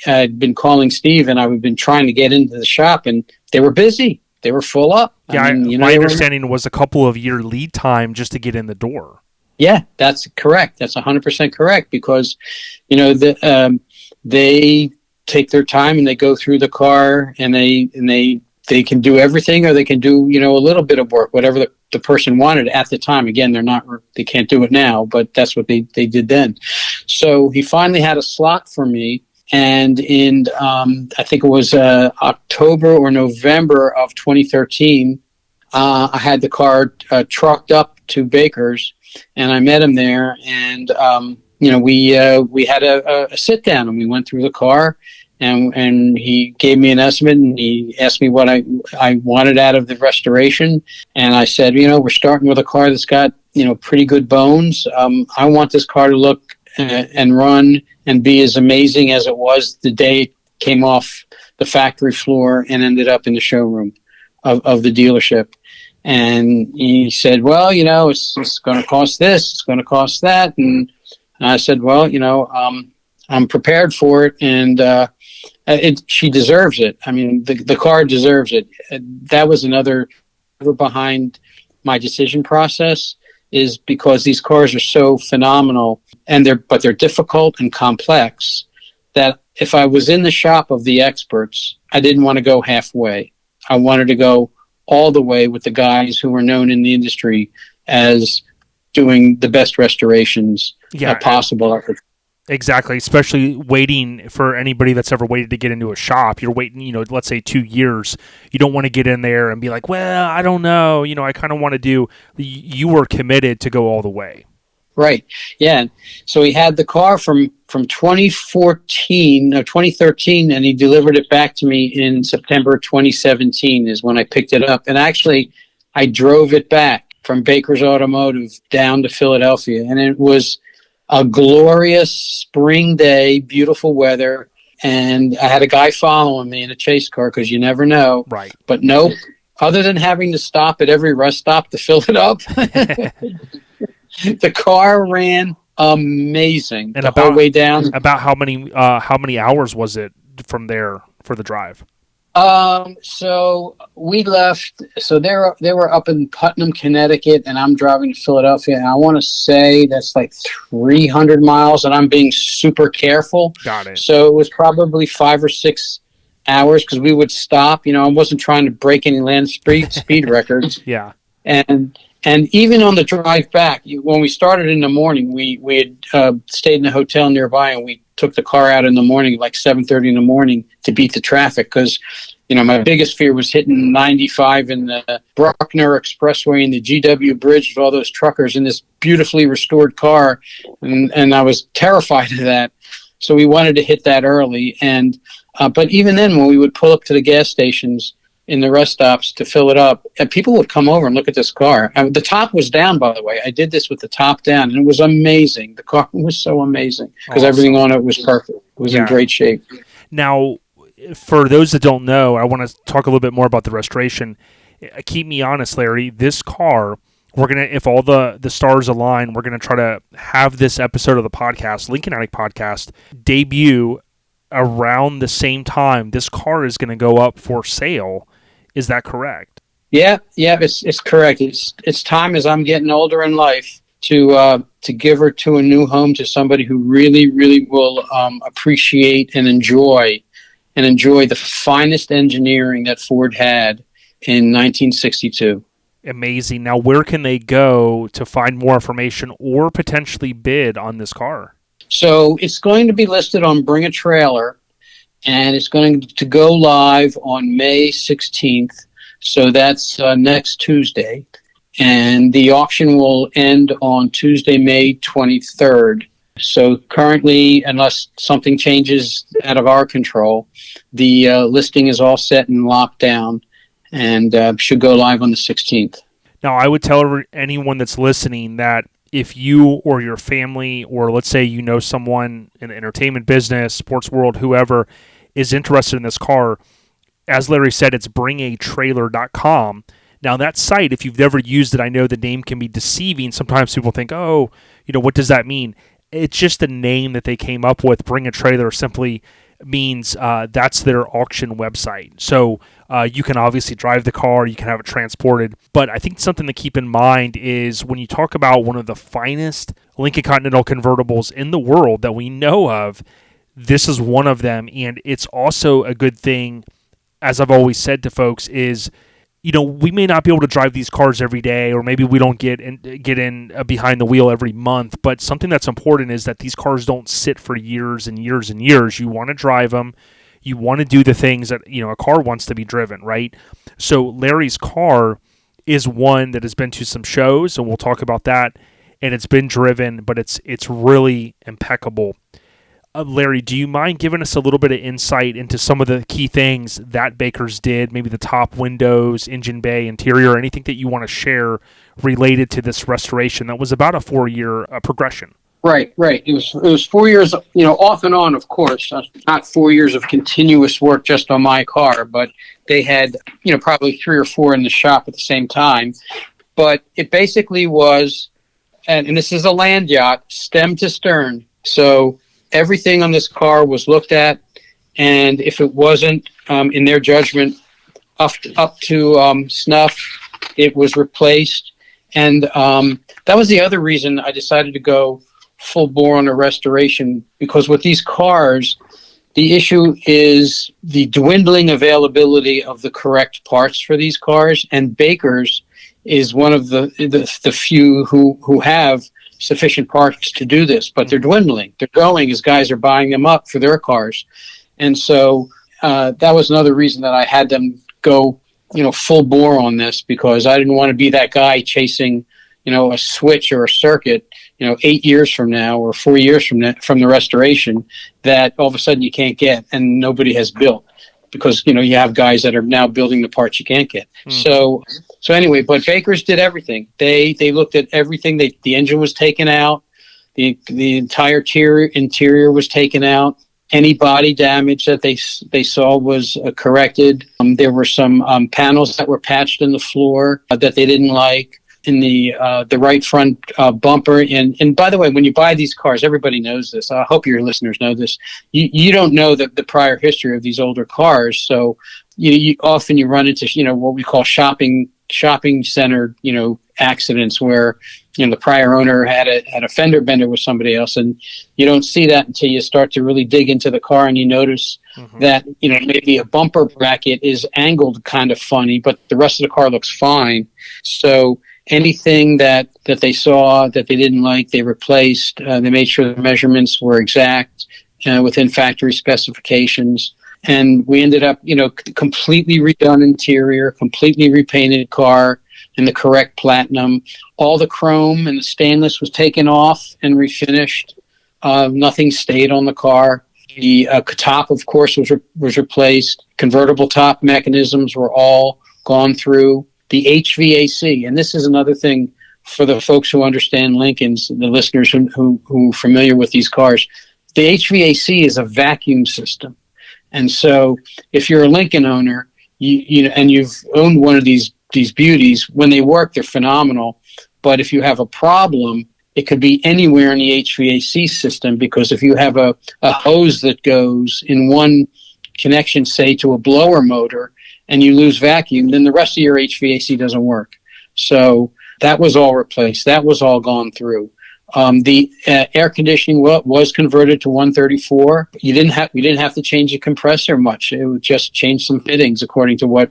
had been calling Steve, and I've been trying to get into the shop, and they were busy. They were full up. Yeah, my understanding was a couple of year lead time just to get in the door. Yeah, that's correct. That's 100% correct, because, they take their time and they go through the car, and they can do everything, or they can do a little bit of work, whatever the person wanted at the time. Again, they can't do it now, but that's what they did then. So he finally had a slot for me, and in I think it was October or November of 2013, I had the car trucked up to Baker's, and I met him there, and we had a sit down, and we went through the car. And he gave me an estimate, and he asked me what I wanted out of the restoration. And I said, we're starting with a car that's got, pretty good bones. I want this car to look and run and be as amazing as it was the day it came off the factory floor and ended up in the showroom of the dealership. And he said, well, it's going to cost this, it's going to cost that. And I said, well, I'm prepared for it, and she deserves it. I mean, the car deserves it. That was another behind my decision process, is because these cars are so phenomenal, and they're difficult and complex, that if I was in the shop of the experts, I didn't want to go halfway. I wanted to go all the way with the guys who were known in the industry as doing the best restorations possible. Exactly, especially waiting for anybody that's ever waited to get into a shop. You're waiting, let's say 2 years. You don't want to get in there and be like, well, I don't know. I kind of want to do. You were committed to go all the way. Right. Yeah. So he had the car from 2013, and he delivered it back to me in September 2017 is when I picked it up. And actually, I drove it back from Baker's Automotive down to Philadelphia, and it was a glorious spring day, beautiful weather, and I had a guy following me in a chase car, because you never know. Right. But nope, other than having to stop at every rest stop to fill it up, the car ran amazing and the whole way down. About how many hours was it from there for the drive? So we left. So they were up in Putnam, Connecticut, and I'm driving to Philadelphia. And I want to say that's like 300 miles, and I'm being super careful. Got it. So it was probably 5 or 6 hours, because we would stop. I wasn't trying to break any land speed records. Yeah. And even on the drive back, when we started in the morning, we had stayed in a hotel nearby, and we took the car out in the morning, like 7:30 in the morning, to beat the traffic, because my biggest fear was hitting 95 in the Bruckner Expressway and the GW Bridge with all those truckers in this beautifully restored car, and I was terrified of that. So we wanted to hit that early, and but even then, when we would pull up to the gas stations, in the rest stops to fill it up, and people would come over and look at this car. The top was down, by the way. I did this with the top down, and it was amazing. The car was so amazing because everything on it was perfect. It was in great shape. Now, for those that don't know, I want to talk a little bit more about the restoration. Keep me honest, Larry. This car, we're going to, if all the stars align, we're going to try to have this episode of the podcast, Lincoln Addict Podcast, debut around the same time this car is going to go up for sale. Is that correct? Yeah, it's correct. It's time, as I'm getting older in life, to give her to a new home, to somebody who really, really will appreciate and enjoy the finest engineering that Ford had in 1962. Amazing. Now, where can they go to find more information or potentially bid on this car? So it's going to be listed on Bring a Trailer, and it's going to go live on May 16th. So that's next Tuesday. And the auction will end on Tuesday, May 23rd. So currently, unless something changes out of our control, the listing is all set and locked down, and should go live on the 16th. Now, I would tell anyone that's listening that if you or your family, or let's say you know someone in the entertainment business, sports world, whoever, is interested in this car, as Larry said, it's bringatrailer.com. Now, that site, if you've never used it, I know the name can be deceiving. Sometimes people think, oh, what does that mean? It's just a name that they came up with. Bring a Trailer simply means that's their auction website. So you can obviously drive the car, you can have it transported. But I think something to keep in mind is when you talk about one of the finest Lincoln Continental convertibles in the world that we know of, this is one of them. And it's also a good thing, as I've always said to folks, is we may not be able to drive these cars every day, or maybe we don't get in behind the wheel every month. But something that's important is that these cars don't sit for years and years and years. You want to drive them. You want to do the things that a car wants to be driven, right? So Larry's car is one that has been to some shows, and we'll talk about that. And it's been driven, but it's really impeccable. Larry, do you mind giving us a little bit of insight into some of the key things that Baker's did, maybe the top windows, engine bay, interior, anything that you want to share related to this restoration that was about a 4-year progression? Right. It was 4 years, off and on, of course, not 4 years of continuous work just on my car, but they had, probably 3 or 4 in the shop at the same time. But it basically was, and this is a land yacht, stem to stern. So everything on this car was looked at, and if it wasn't, in their judgment, up to snuff, it was replaced. And that was the other reason I decided to go full bore on a restoration, because with these cars, the issue is the dwindling availability of the correct parts for these cars, and Baker's is one of the few who have sufficient parts to do this, but they're dwindling. They're going as guys are buying them up for their cars. And so that was another reason that I had them go, full bore on this, because I didn't want to be that guy chasing, a switch or a circuit, 8 years from now or 4 years from the restoration that all of a sudden you can't get and nobody has built, because, you have guys that are now building the parts you can't get. So anyway, but Baker's did everything. They looked at everything. The engine was taken out. The entire interior was taken out. Any body damage that they saw was corrected. There were some panels that were patched in the floor that they didn't like. In the right front bumper. And by the way, when you buy these cars, everybody knows this. I hope your listeners know this. You don't know the prior history of these older cars. So you often run into, what we call shopping center, accidents where, the prior owner had a fender bender with somebody else. And you don't see that until you start to really dig into the car, and you notice that, maybe a bumper bracket is angled kind of funny, but the rest of the car looks fine. So anything that they saw that they didn't like, they replaced. They made sure the measurements were exact within factory specifications. And we ended up, completely redone interior, completely repainted car in the correct platinum. All the chrome and the stainless was taken off and refinished. Nothing stayed on the car. The top, of course, was replaced. Convertible top mechanisms were all gone through. The HVAC, and this is another thing for the folks who understand Lincolns, the listeners who are familiar with these cars. The HVAC is a vacuum system. And so if you're a Lincoln owner, and you've owned one of these beauties, when they work, they're phenomenal. But if you have a problem, it could be anywhere in the HVAC system, because if you have a hose that goes in one connection, say to a blower motor, and you lose vacuum, then the rest of your HVAC doesn't work. So that was all replaced. That was all gone through. The air conditioning was converted to 134. We didn't have to change the compressor much. It would just change some fittings, according to what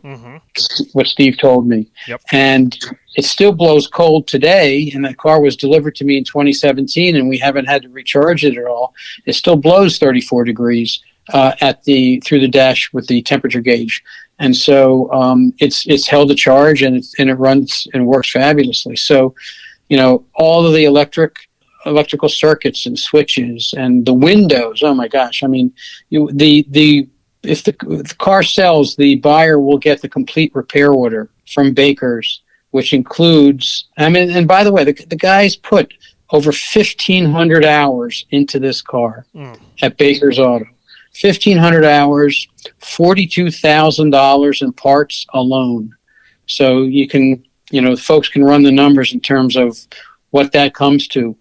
Steve told me. Yep. And it still blows cold today. And that car was delivered to me in 2017, and we haven't had to recharge it at all. It still blows 34 degrees through the dash with the temperature gauge. And so it's held a charge, and it runs and works fabulously. So, all of the electrical circuits and switches and the windows. Oh my gosh! I mean, if the car sells, the buyer will get the complete repair order from Baker's, which includes. And by the way, the guys put over 1,500 hours into this car at Baker's Auto. 1,500 hours, $42,000 in parts alone. So you can, folks can run the numbers in terms of what that comes to.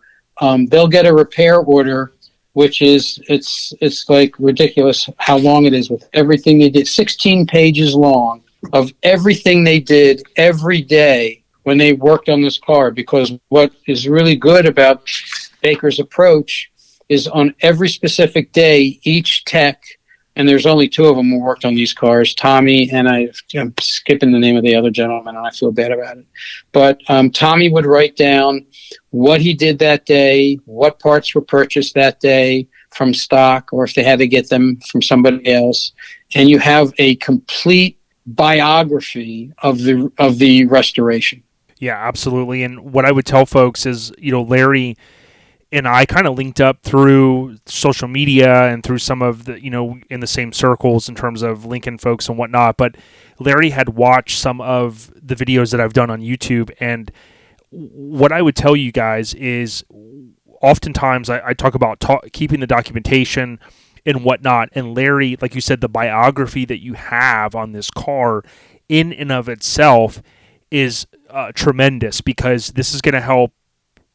They'll get a repair order, which is, it's like ridiculous how long it is with everything they did. 16 pages long of everything they did every day when they worked on this car, because what is really good about Baker's approach is on every specific day, each tech, and there's only two of them who worked on these cars, Tommy, and I'm skipping the name of the other gentleman, and I feel bad about it. But Tommy would write down what he did that day, what parts were purchased that day from stock, or if they had to get them from somebody else. And you have a complete biography of the restoration. Yeah, absolutely. And what I would tell folks is, Larry and I kind of linked up through social media and through some of the, in the same circles in terms of Lincoln folks and whatnot. But Larry had watched some of the videos that I've done on YouTube. And what I would tell you guys is oftentimes I talk about keeping the documentation and whatnot. And Larry, like you said, the biography that you have on this car in and of itself is tremendous, because this is going to help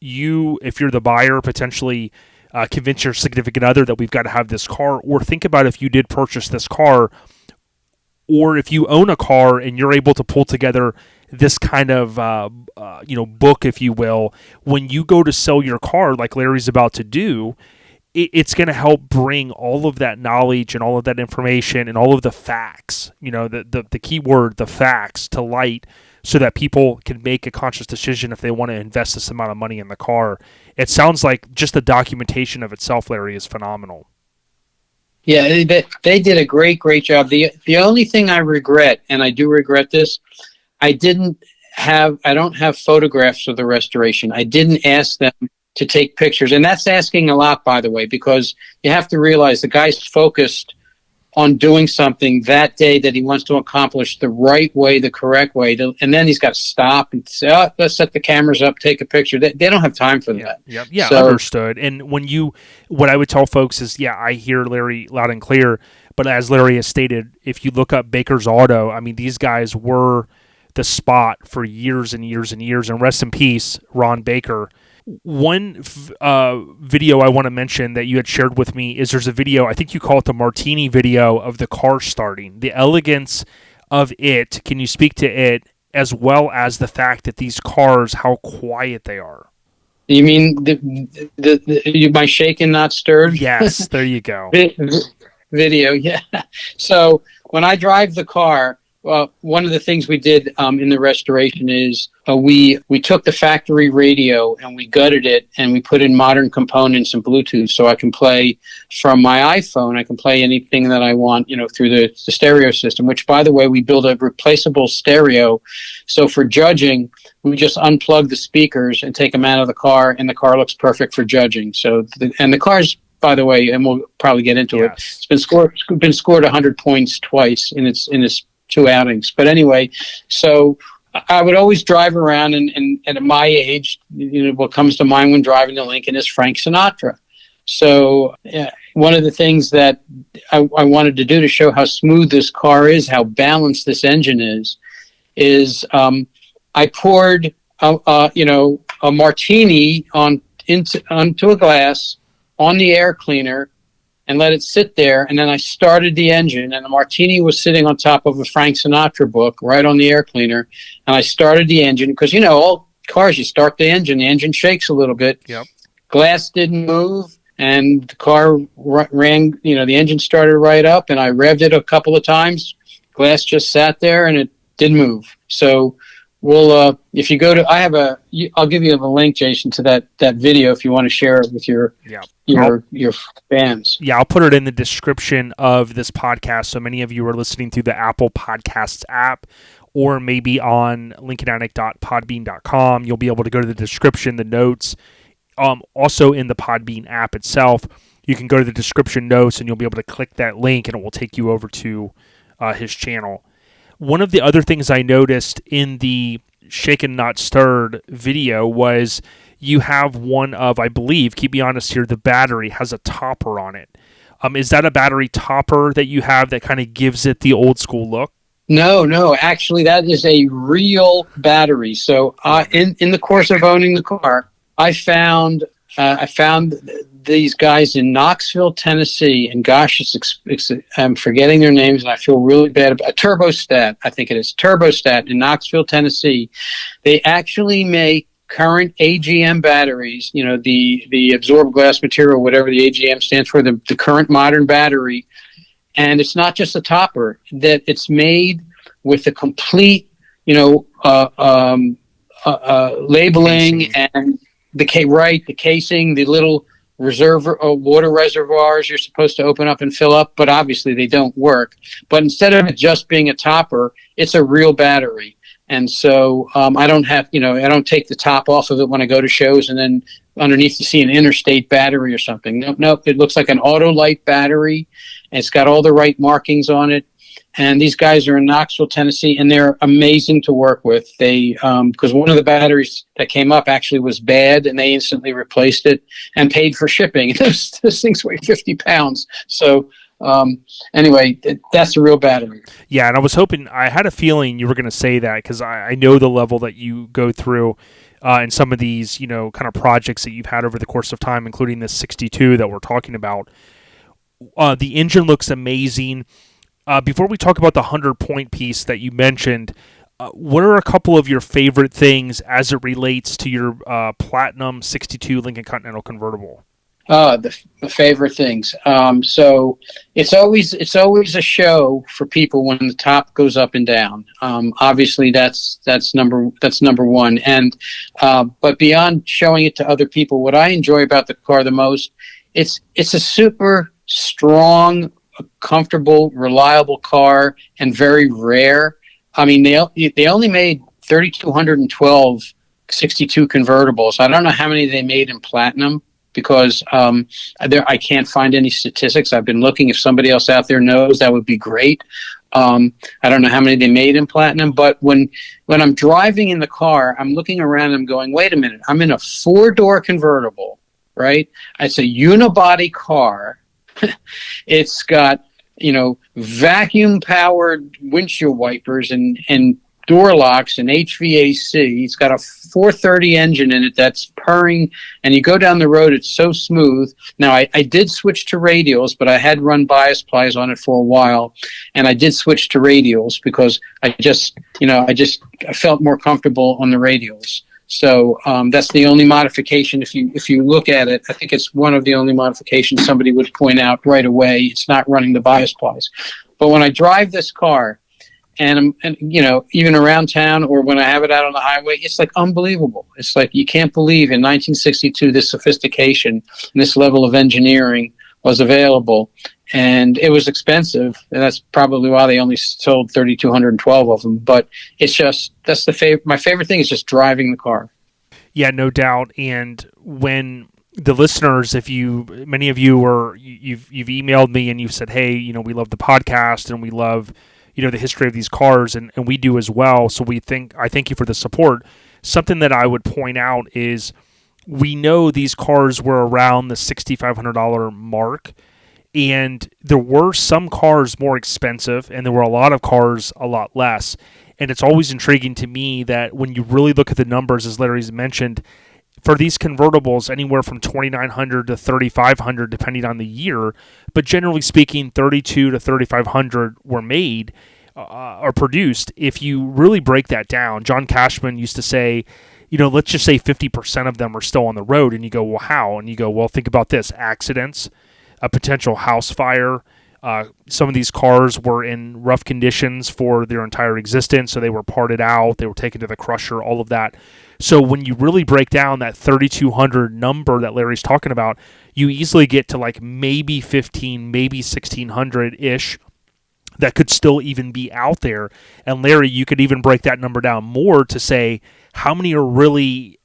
you, if you're the buyer, potentially convince your significant other that we've got to have this car. Or think about if you did purchase this car, or if you own a car and you're able to pull together this kind of book, if you will, when you go to sell your car like Larry's about to do, it's going to help bring all of that knowledge and all of that information and all of the facts, the key word, the facts, to light, so that people can make a conscious decision if they want to invest this amount of money in the car. It sounds like just the documentation of itself, Larry, is phenomenal. Yeah, they did a great job. The only thing I regret, and I do regret this, I don't have photographs of the restoration. I didn't ask them to take pictures. And that's asking a lot, by the way, because you have to realize the guy's focused on doing something that day that he wants to accomplish the right way, the correct way. And then he's got to stop and say, let's set the cameras up, take a picture. They don't have time for that. Yeah, so, understood. And what I would tell folks is, I hear Larry loud and clear, but as Larry has stated, if you look up Baker's Auto, these guys were the spot for years and years and years, and rest in peace, Ron Baker. One video I want to mention that you had shared with me is there's a video, I think you call it the Martini video, of the car starting. The elegance of it, can you speak to it, as well as the fact that these cars, how quiet they are? You mean the my shaken not stirred? Yes, there you go. Video, yeah. So when I drive the car, one of the things we did in the restoration is we took the factory radio and we gutted it, and we put in modern components and Bluetooth, so I can play from my iPhone. I can play anything that I want, through the stereo system, which, by the way, we built a replaceable stereo. So for judging, we just unplug the speakers and take them out of the car, and the car looks perfect for judging. So the car's by the way, and we'll probably get into it. It's been scored 100 points twice in its 2 outings. But anyway, so I would always drive around, and at my age, what comes to mind when driving to Lincoln is Frank Sinatra. So one of the things that I wanted to do to show how smooth this car is, how balanced this engine is I poured a martini onto a glass on the air cleaner and let it sit there, and then I started the engine, and the martini was sitting on top of a Frank Sinatra book right on the air cleaner, and I started the engine because all cars, you start the engine shakes a little bit. Yep. Glass didn't move, and the car ran. The engine started right up, and I revved it a couple of times. Glass just sat there, and it didn't move. So we'll, if you go to, I'll give you the link, Jason, to that video if you want to share it with your fans. Yeah, I'll put it in the description of this podcast. So many of you are listening through the Apple Podcasts app, or maybe on lincolnaddict.podbean.com. You'll be able to go to the description, the notes. Also in the Podbean app itself, you can go to the description notes, and you'll be able to click that link, and it will take you over to his channel. One of the other things I noticed in the Shaken Not Stirred video was you have one of, I believe, keep me honest here, the battery has a topper on it. Is that a battery topper that you have that kind of gives it the old school look? No. Actually, that is a real battery. So in the course of owning the car, I found these guys in Knoxville, Tennessee, and gosh, I'm forgetting their names, and I feel really bad about Turbostat. I think it is Turbostat in Knoxville, Tennessee. They actually make current AGM batteries. The absorbed glass material, whatever the AGM stands for, the current modern battery, and it's not just a topper. That it's made with a complete, labeling casing. and the casing, the little water reservoirs you're supposed to open up and fill up, but obviously they don't work. But instead of it just being a topper, it's a real battery. And so I don't take the top off of it when I go to shows, and then underneath you see an Interstate battery or something. Nope, it looks like an Autolite battery, and it's got all the right markings on it. And these guys are in Knoxville, Tennessee, and they're amazing to work with. They, because one of the batteries that came up actually was bad, and they instantly replaced it and paid for shipping. Those things weigh 50 pounds. So anyway, that's a real battery. Yeah, and I had a feeling you were going to say that, because I know the level that you go through in some of these, kind of projects that you've had over the course of time, including this 62 that we're talking about. The engine looks amazing. Before we talk about the 100-point piece that you mentioned, what are a couple of your favorite things as it relates to your Platinum 62 Lincoln Continental Convertible? The favorite things. So it's always a show for people when the top goes up and down. Obviously that's number one. And but beyond showing it to other people, what I enjoy about the car the most, it's a super strong, comfortable, reliable car, and very rare. I mean, they only made 3,212 62 convertibles. I don't know how many they made in platinum, because I can't find any statistics. I've been looking. If somebody else out there knows, that would be great. I don't know how many they made in platinum, but when I'm driving in the car, I'm looking around and I'm going, wait a minute, I'm in a 4-door convertible, right? It's a unibody car. It's got, vacuum powered windshield wipers and door locks and HVAC. It's got a 430 engine in it that's purring, and you go down the road, it's so smooth. Now, I did switch to radials, but I had run bias plies on it for a while, and I did switch to radials because I felt more comfortable on the radials. So that's the only modification. If you look at it, I think it's one of the only modifications somebody would point out right away. It's not running the bias plies. But when I drive this car, and even around town or when I have it out on the highway, it's like unbelievable. It's like you can't believe in 1962 this sophistication and this level of engineering was available, and it was expensive, and that's probably why they only sold 3,212 of them. But it's just my favorite thing is just driving the car. Yeah, no doubt. And when the listeners, many of you you've emailed me and you've said, hey, we love the podcast and we love, the history of these cars, and we do as well. So I thank you for the support. Something that I would point out is we know these cars were around the $6,500 mark, and there were some cars more expensive and there were a lot of cars a lot less. And it's always intriguing to me that when you really look at the numbers, as Larry's mentioned, for these convertibles, anywhere from $2,900 to $3,500, depending on the year, but generally speaking, $3,200 to $3,500 were made or produced. If you really break that down, John Cashman used to say, let's just say 50% of them are still on the road, and you go, well, how? And you go, well, think about this: accidents, a potential house fire. Some of these cars were in rough conditions for their entire existence, so they were parted out, they were taken to the crusher, all of that. So when you really break down that 3,200 number that Larry's talking about, you easily get to like maybe 15, maybe 1,600-ish that could still even be out there. And Larry, you could even break that number down more to say how many are really,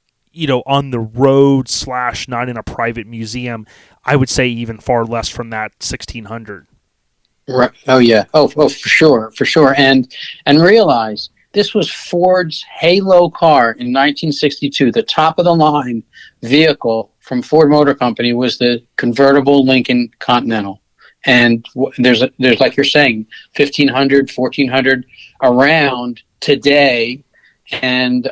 on the road / not in a private museum. I would say even far less from that 1,600. Right. Oh yeah. Oh, for sure. And realize this was Ford's halo car in 1962. The top of the line vehicle from Ford Motor Company was the convertible Lincoln Continental. And there's like you're saying, 1,500, 1,400 around today. And,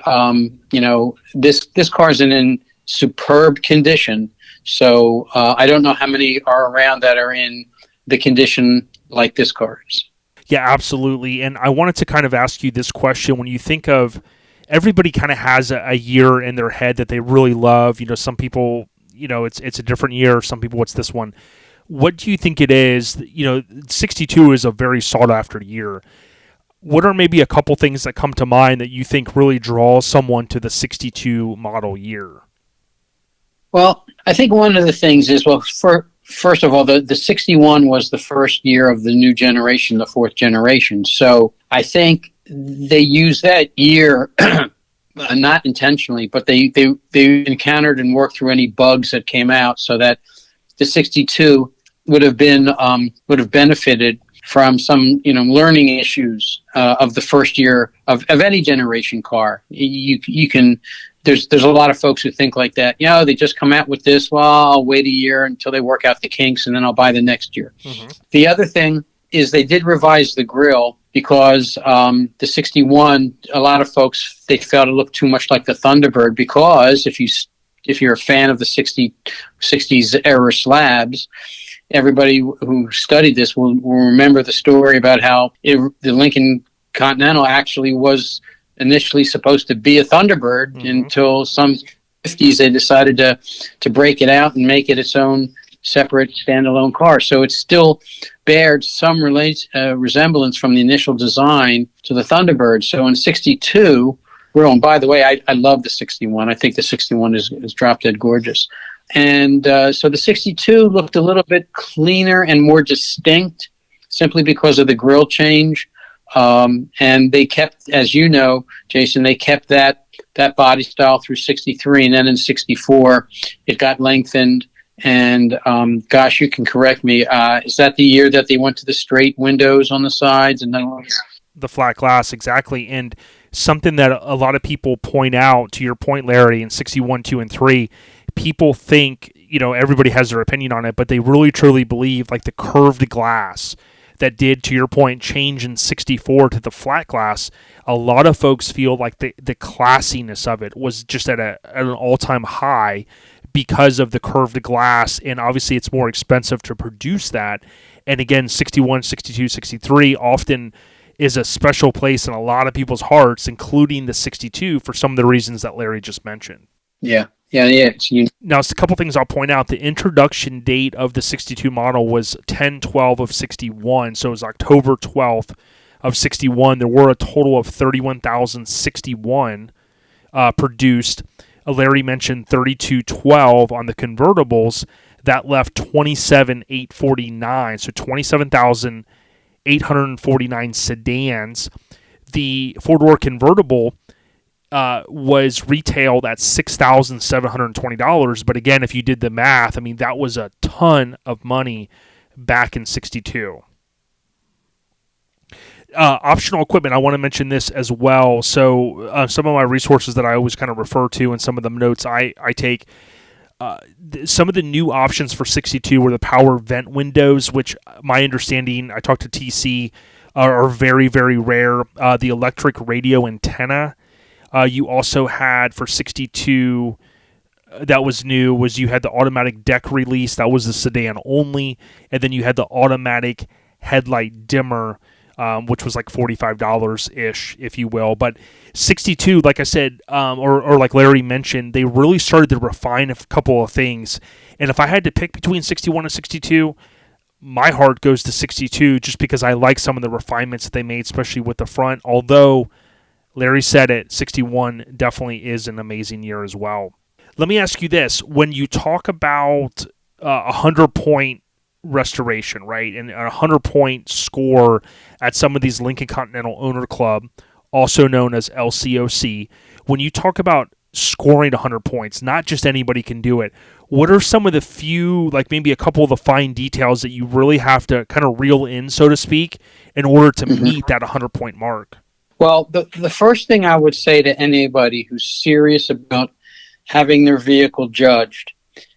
this car's in superb condition. So I don't know how many are around that are in the condition like this car is. Yeah, absolutely. And I wanted to kind of ask you this question. When you think of, everybody kind of has a year in their head that they really love. Some people, it's a different year. Some people, what's this one? What do you think it is? 62 is a very sought after year. What are maybe a couple things that come to mind that you think really draws someone to the 62 model year? Well, I think one of the things is, first of all, the 61 was the first year of the new generation, the fourth generation. So I think they used that year, not intentionally, but they encountered and worked through any bugs that came out, so that the 62 would have benefited from some, learning issues of the first year of any generation car. You can. There's a lot of folks who think like that. They just come out with this. Well, I'll wait a year until they work out the kinks, and then I'll buy the next year. Mm-hmm. The other thing is they did revise the grille because the 61, a lot of folks, they felt it looked too much like the Thunderbird, because if you're a fan of the 60s era slabs, everybody who studied this will remember the story about how the Lincoln Continental actually was initially supposed to be a Thunderbird, mm-hmm. until some 50s they decided to break it out and make it its own separate standalone car. So it still bared some resemblance from the initial design to the Thunderbird. So in 62, and by the way, I love the 61. I think the 61 is drop dead gorgeous. And so the 62 looked a little bit cleaner and more distinct simply because of the grille change. And they kept, as you know, Jason, they kept that body style through 63, and then in 64 it got lengthened. And gosh, you can correct me. Is that the year that they went to the straight windows on the sides and then the flat glass? Exactly. And something that a lot of people point out, to your point, Larry, in 61, 2, and 3, people think, everybody has their opinion on it, but they really truly believe like the curved glass that did, to your point, change in 64 to the flat glass. A lot of folks feel like the classiness of it was just at an all-time high because of the curved glass, and obviously it's more expensive to produce that. And again, 61, 62, 63 often is a special place in a lot of people's hearts, including the 62, for some of the reasons that Larry just mentioned. Yeah. Now, it's a couple things I'll point out. The introduction date of the 62 model was 10/12 of 61, so it was October 12th of 61. There were a total of 31,061 produced. Larry mentioned 3212 on the convertibles. That left 27,849, so 27,849 sedans. The four-door convertible was retailed at $6,720. But again, if you did the math, I mean, that was a ton of money back in 62. Optional equipment, I want to mention this as well. So some of my resources that I always kind of refer to and some of the notes I take, some of the new options for 62 were the power vent windows, which my understanding, I talked to TC, are very, very rare. The electric radio antenna. You also had for 62, that was new, was you had the automatic deck release. That was the sedan only. And then you had the automatic headlight dimmer, which was like $45-ish, if you will. But 62, like I said, or like Larry mentioned, they really started to refine a couple of things. And if I had to pick between 61 and 62, my heart goes to 62 just because I like some of the refinements that they made, especially with the front. Although Larry said it, 61 definitely is an amazing year as well. Let me ask you this. When you talk about 100-point restoration, right, and a 100-point score at some of these Lincoln Continental Owner Club, also known as LCOC, when you talk about scoring 100 points, not just anybody can do it, what are some of the few, like maybe a couple of the fine details that you really have to kind of reel in, so to speak, in order to meet that 100-point mark? Well, the first thing I would say to anybody who's serious about having their vehicle judged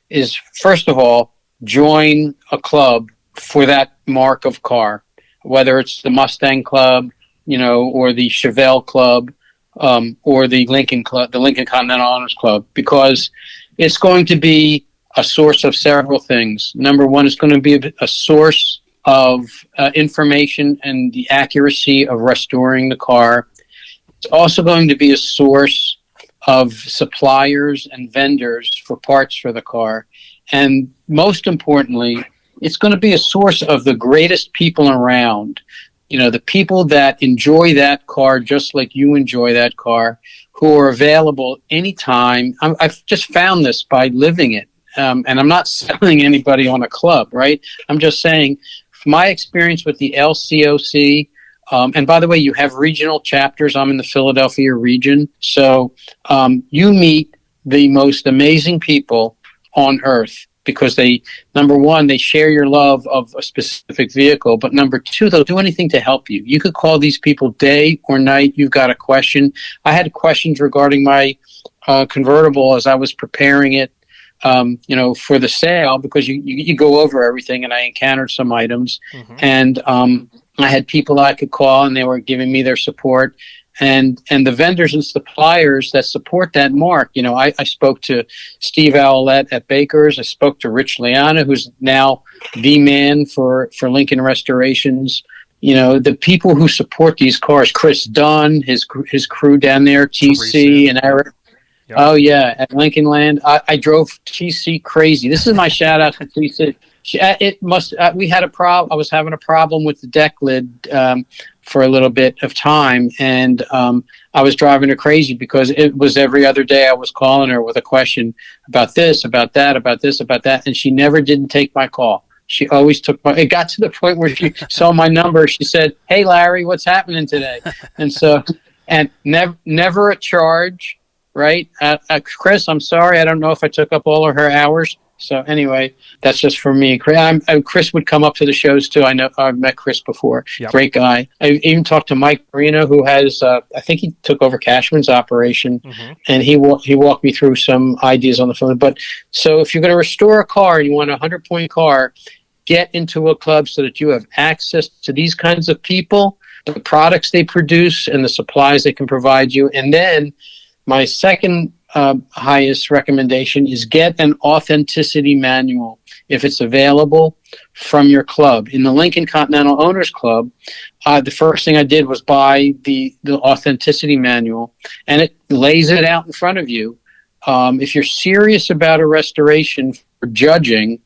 is, first of all, join a club for that mark of car, whether it's the Mustang Club, or the Chevelle Club, or the Lincoln Club, the Lincoln Continental Owners Club, because it's going to be a source of several things. Number one, it's going to be a source of information and the accuracy of restoring the car. It's also going to be a source of suppliers and vendors for parts for the car. And most importantly, it's going to be a source of the greatest people around. The people that enjoy that car just like you enjoy that car, who are available anytime. I've just found this by living it. And I'm not selling anybody on a club, right? I'm just saying, from my experience with the LCOC, and by the way, you have regional chapters. I'm in the Philadelphia region. So you meet the most amazing people on earth because number one, they share your love of a specific vehicle. But number two, they'll do anything to help you. You could call these people day or night. You've got a question. I had questions regarding my convertible as I was preparing it, for the sale, because you go over everything, and I encountered some items, and I had people I could call, and they were giving me their support, and the vendors and suppliers that support that mark. I spoke to Steve Owlett at Baker's. I spoke to Rich Liana, who's now the man for Lincoln Restorations. The people who support these cars, Chris Dunn, his crew down there, TC Teresa. And Eric. Yep. Oh yeah, at Lincoln Land, I drove TC crazy. This is my shout out to TC. We had a problem. I was having a problem with the deck lid for a little bit of time, and I was driving her crazy because it was every other day I was calling her with a question about this, about that, about this, about that, and she never didn't take my call. She always took it got to the point where she saw my number. She said, "Hey Larry, what's happening today?" And never a charge. Right. Chris, I'm sorry. I don't know if I took up all of her hours. So anyway, that's just for me. Chris would come up to the shows too. I know I've met Chris before. Yep. Great guy. I even talked to Mike Marino, who has, I think he took over Cashman's operation, and he walked me through some ideas on the phone. But so if you're going to restore a car and you want a 100-point car, get into a club so that you have access to these kinds of people, the products they produce, and the supplies they can provide you. And then my second highest recommendation is get an authenticity manual, if it's available, from your club. In the Lincoln Continental Owners Club, the first thing I did was buy the authenticity manual, and it lays it out in front of you. If you're serious about a restoration for judging,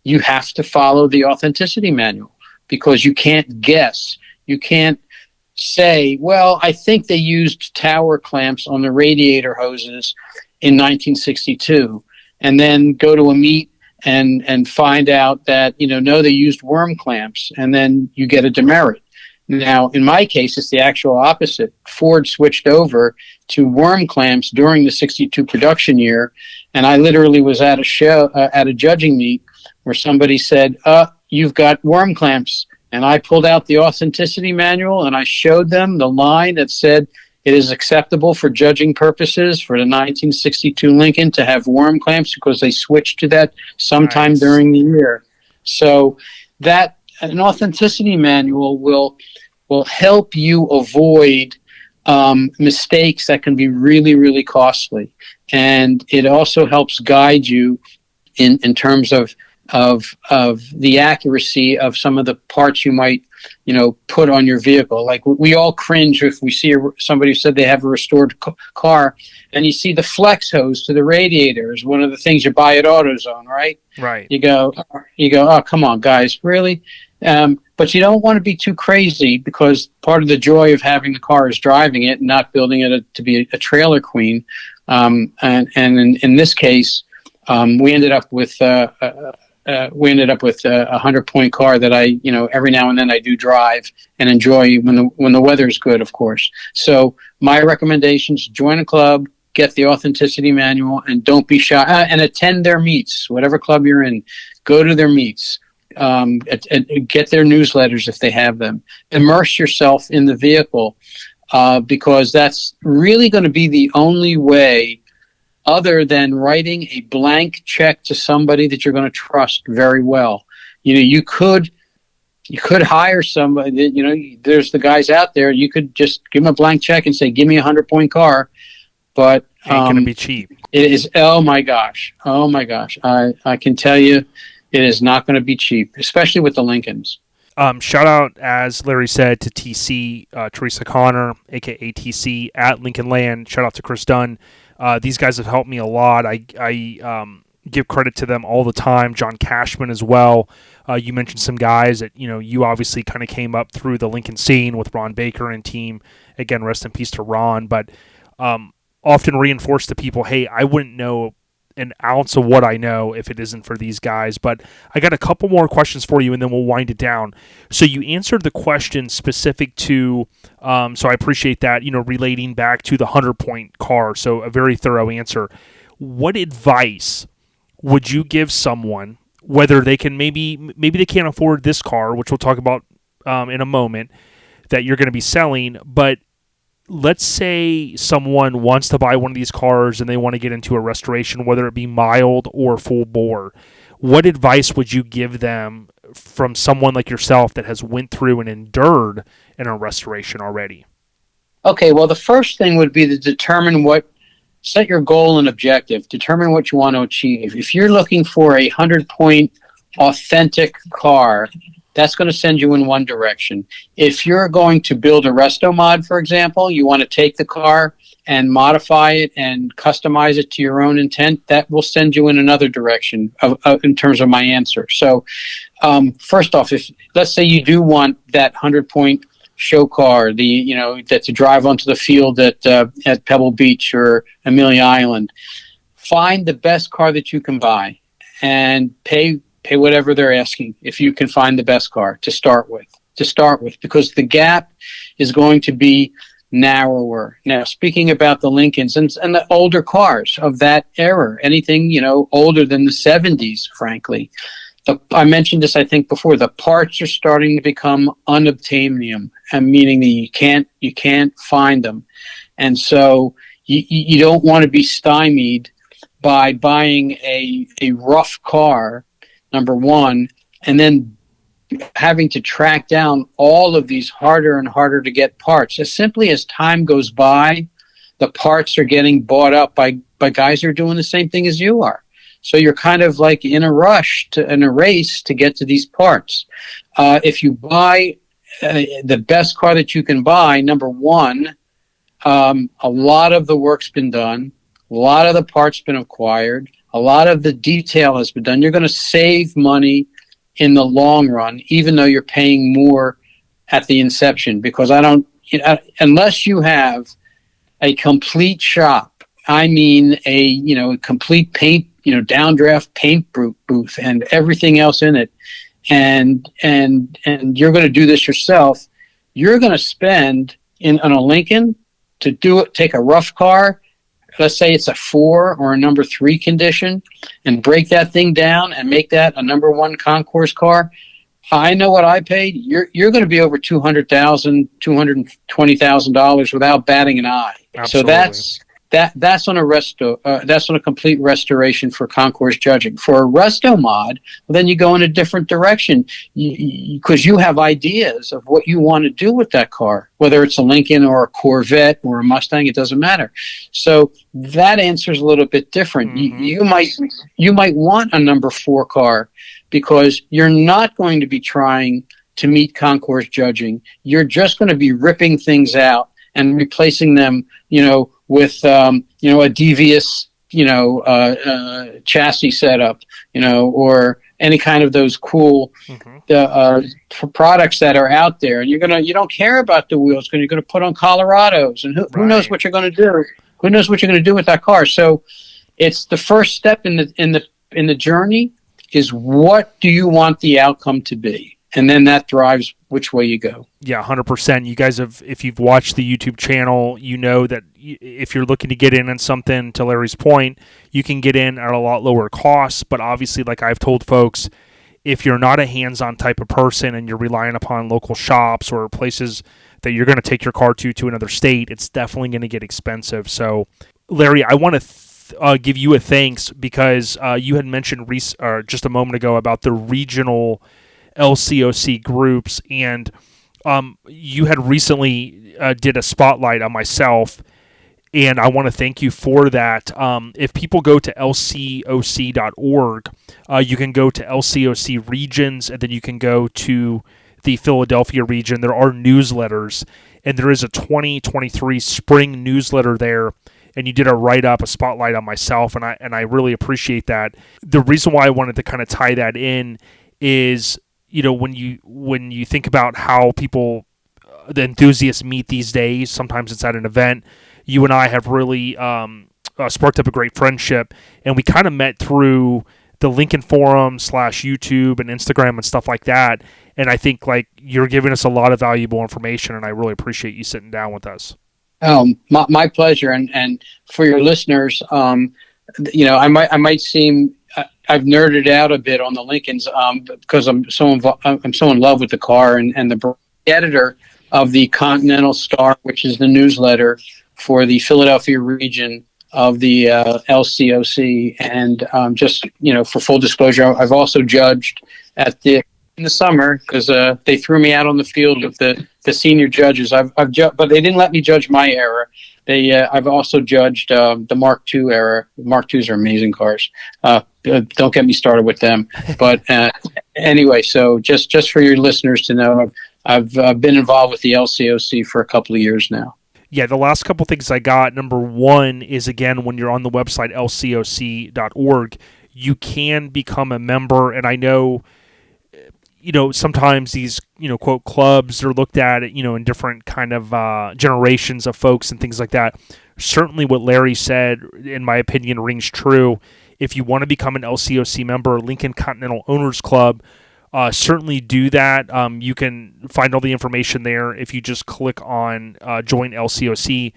you have to follow the authenticity manual, because you can't guess. You can't say, well, I think they used tower clamps on the radiator hoses in 1962, and then go to a meet and find out that, no, they used worm clamps, and then you get a demerit. Now, in my case, it's the actual opposite. Ford switched over to worm clamps during the 62 production year. And I literally was at a show, at a judging meet where somebody said, you've got worm clamps. And I pulled out the authenticity manual and I showed them the line that said it is acceptable for judging purposes for the 1962 Lincoln to have worm clamps because they switched to that sometime during the year. So that an authenticity manual will help you avoid mistakes that can be really, really costly. And it also helps guide you in terms of the accuracy of some of the parts you might, put on your vehicle. Like we all cringe if we see somebody who said they have a restored car and you see the flex hose to the radiator is one of the things you buy at AutoZone, right? Right. You go, oh, come on, guys, really? But you don't want to be too crazy because part of the joy of having the car is driving it and not building it to be a trailer queen. And in this case, we ended up with a 100-point car that I, every now and then I do drive and enjoy when the weather is good, of course. So my recommendations: join a club, get the authenticity manual, and don't be shy. And attend their meets, whatever club you're in. Go to their meets. Get their newsletters if they have them. Immerse yourself in the vehicle because that's really going to be the only way, other than writing a blank check to somebody that you're going to trust very well. You could hire somebody. There's the guys out there. You could just give them a blank check and say, "Give me a 100-point car," but ain't going to be cheap. It is. Oh my gosh. I can tell you. It is not going to be cheap, especially with the Lincolns. Shout out, as Larry said, to TC, Teresa Connor, a.k.a. TC, at Lincoln Land. Shout out to Chris Dunn. These guys have helped me a lot. I give credit to them all the time. John Cashman as well. You mentioned some guys that, you obviously kind of came up through the Lincoln scene with Ron Baker and team. Again, rest in peace to Ron. But often reinforce to people, hey, I wouldn't know an ounce of what I know if it isn't for these guys. But I got a couple more questions for you and then we'll wind it down. So you answered the question specific to, so I appreciate that, relating back to the 100-point car. So a very thorough answer. What advice would you give someone, whether they can maybe they can't afford this car, which we'll talk about in a moment, that you're going to be selling, but let's say someone wants to buy one of these cars and they want to get into a restoration, whether it be mild or full bore. What advice would you give them from someone like yourself that has went through and endured in a restoration already? Okay, well, the first thing would be to set your goal and objective. Determine what you want to achieve. If you're looking for a 100-point authentic car, that's going to send you in one direction. If you're going to build a resto mod, for example, you want to take the car and modify it and customize it to your own intent, that will send you in another direction in terms of my answer. So first off, if let's say you do want that 100-point show car, that to drive onto the field at Pebble Beach or Amelia Island, find the best car that you can buy and pay whatever they're asking if you can find the best car to start with, because the gap is going to be narrower. Now, speaking about the Lincolns and the older cars of that era, anything, older than the 70s, frankly, I mentioned this, I think, before, the parts are starting to become unobtainium, meaning that you can't find them. And so you don't want to be stymied by buying a rough car, number one, and then having to track down all of these harder and harder to get parts. As simply as time goes by, the parts are getting bought up by guys who are doing the same thing as you are. So you're kind of like in a race to get to these parts. If you buy the best car that you can buy, number one, a lot of the work's been done. A lot of the parts been acquired. A lot of the detail has been done. You're going to save money in the long run, even though you're paying more at the inception, because unless you have a complete shop, I mean a complete paint, downdraft paint booth and everything else in it, and you're going to do this yourself, you're going to spend on a Lincoln to take a rough car, let's say it's a 4 or a number 3 condition, and break that thing down and make that a number 1 concourse car. I know what I paid. You're going to be over $220,000 without batting an eye. Absolutely. So that's on a complete restoration for concourse judging. For a resto mod, then you go in a different direction because you have ideas of what you want to do with that car, whether it's a Lincoln or a Corvette or a Mustang, it doesn't matter. So that answer is a little bit different. Mm-hmm. You might want a number 4 car because you're not going to be trying to meet concourse judging. You're just going to be ripping things out and replacing them, with a devious, chassis setup, or any kind of those cool products that are out there. And you don't care about the wheels because you're going to put on Colorados, and who knows what you're going to do? Who knows what you're going to do with that car? So it's the first step in the journey is, what do you want the outcome to be? And then that drives which way you go. Yeah, 100%. You guys if you've watched the YouTube channel, you know that if you're looking to get in on something, to Larry's point, you can get in at a lot lower costs. But obviously, like I've told folks, if you're not a hands-on type of person and you're relying upon local shops or places that you're going to take your car to another state, it's definitely going to get expensive. So, Larry, I want to give you a thanks because you had mentioned just a moment ago about the regional LCOC groups, and you had recently did a spotlight on myself, and I want to thank you for that. If people go to lcoc.org, you can go to LCOC regions, and then you can go to the Philadelphia region. There are newsletters, and there is a 2023 spring newsletter there, and you did a write-up, a spotlight on myself, and I really appreciate that. The reason why I wanted to kind of tie that in is, when you think about how people, the enthusiasts, meet these days, sometimes it's at an event. You and I have really sparked up a great friendship, and we kind of met through the Lincoln Forum / YouTube and Instagram and stuff like that. And I think you're giving us a lot of valuable information, and I really appreciate you sitting down with us. My pleasure. And for your listeners, I might seem, I've nerded out a bit on the Lincolns because I'm so in love with the car, and the editor of the Continental Star, which is the newsletter for the Philadelphia region of the LCOC. And just for full disclosure, I've also judged in the summer because they threw me out on the field with the senior judges. But they didn't let me judge my era. I've also judged the Mark II era. Mark IIs are amazing cars. Don't get me started with them. But anyway, so just for your listeners to know, I've been involved with the LCOC for a couple of years now. Yeah, the last couple things I got, number one is, again, when you're on the website lcoc.org, you can become a member. And I know, sometimes these, quote, clubs are looked at, in different kind of generations of folks and things like that. Certainly what Larry said, in my opinion, rings true. If you want to become an LCOC member, Lincoln Continental Owners Club, certainly do that. You can find all the information there if you just click on Join LCOC.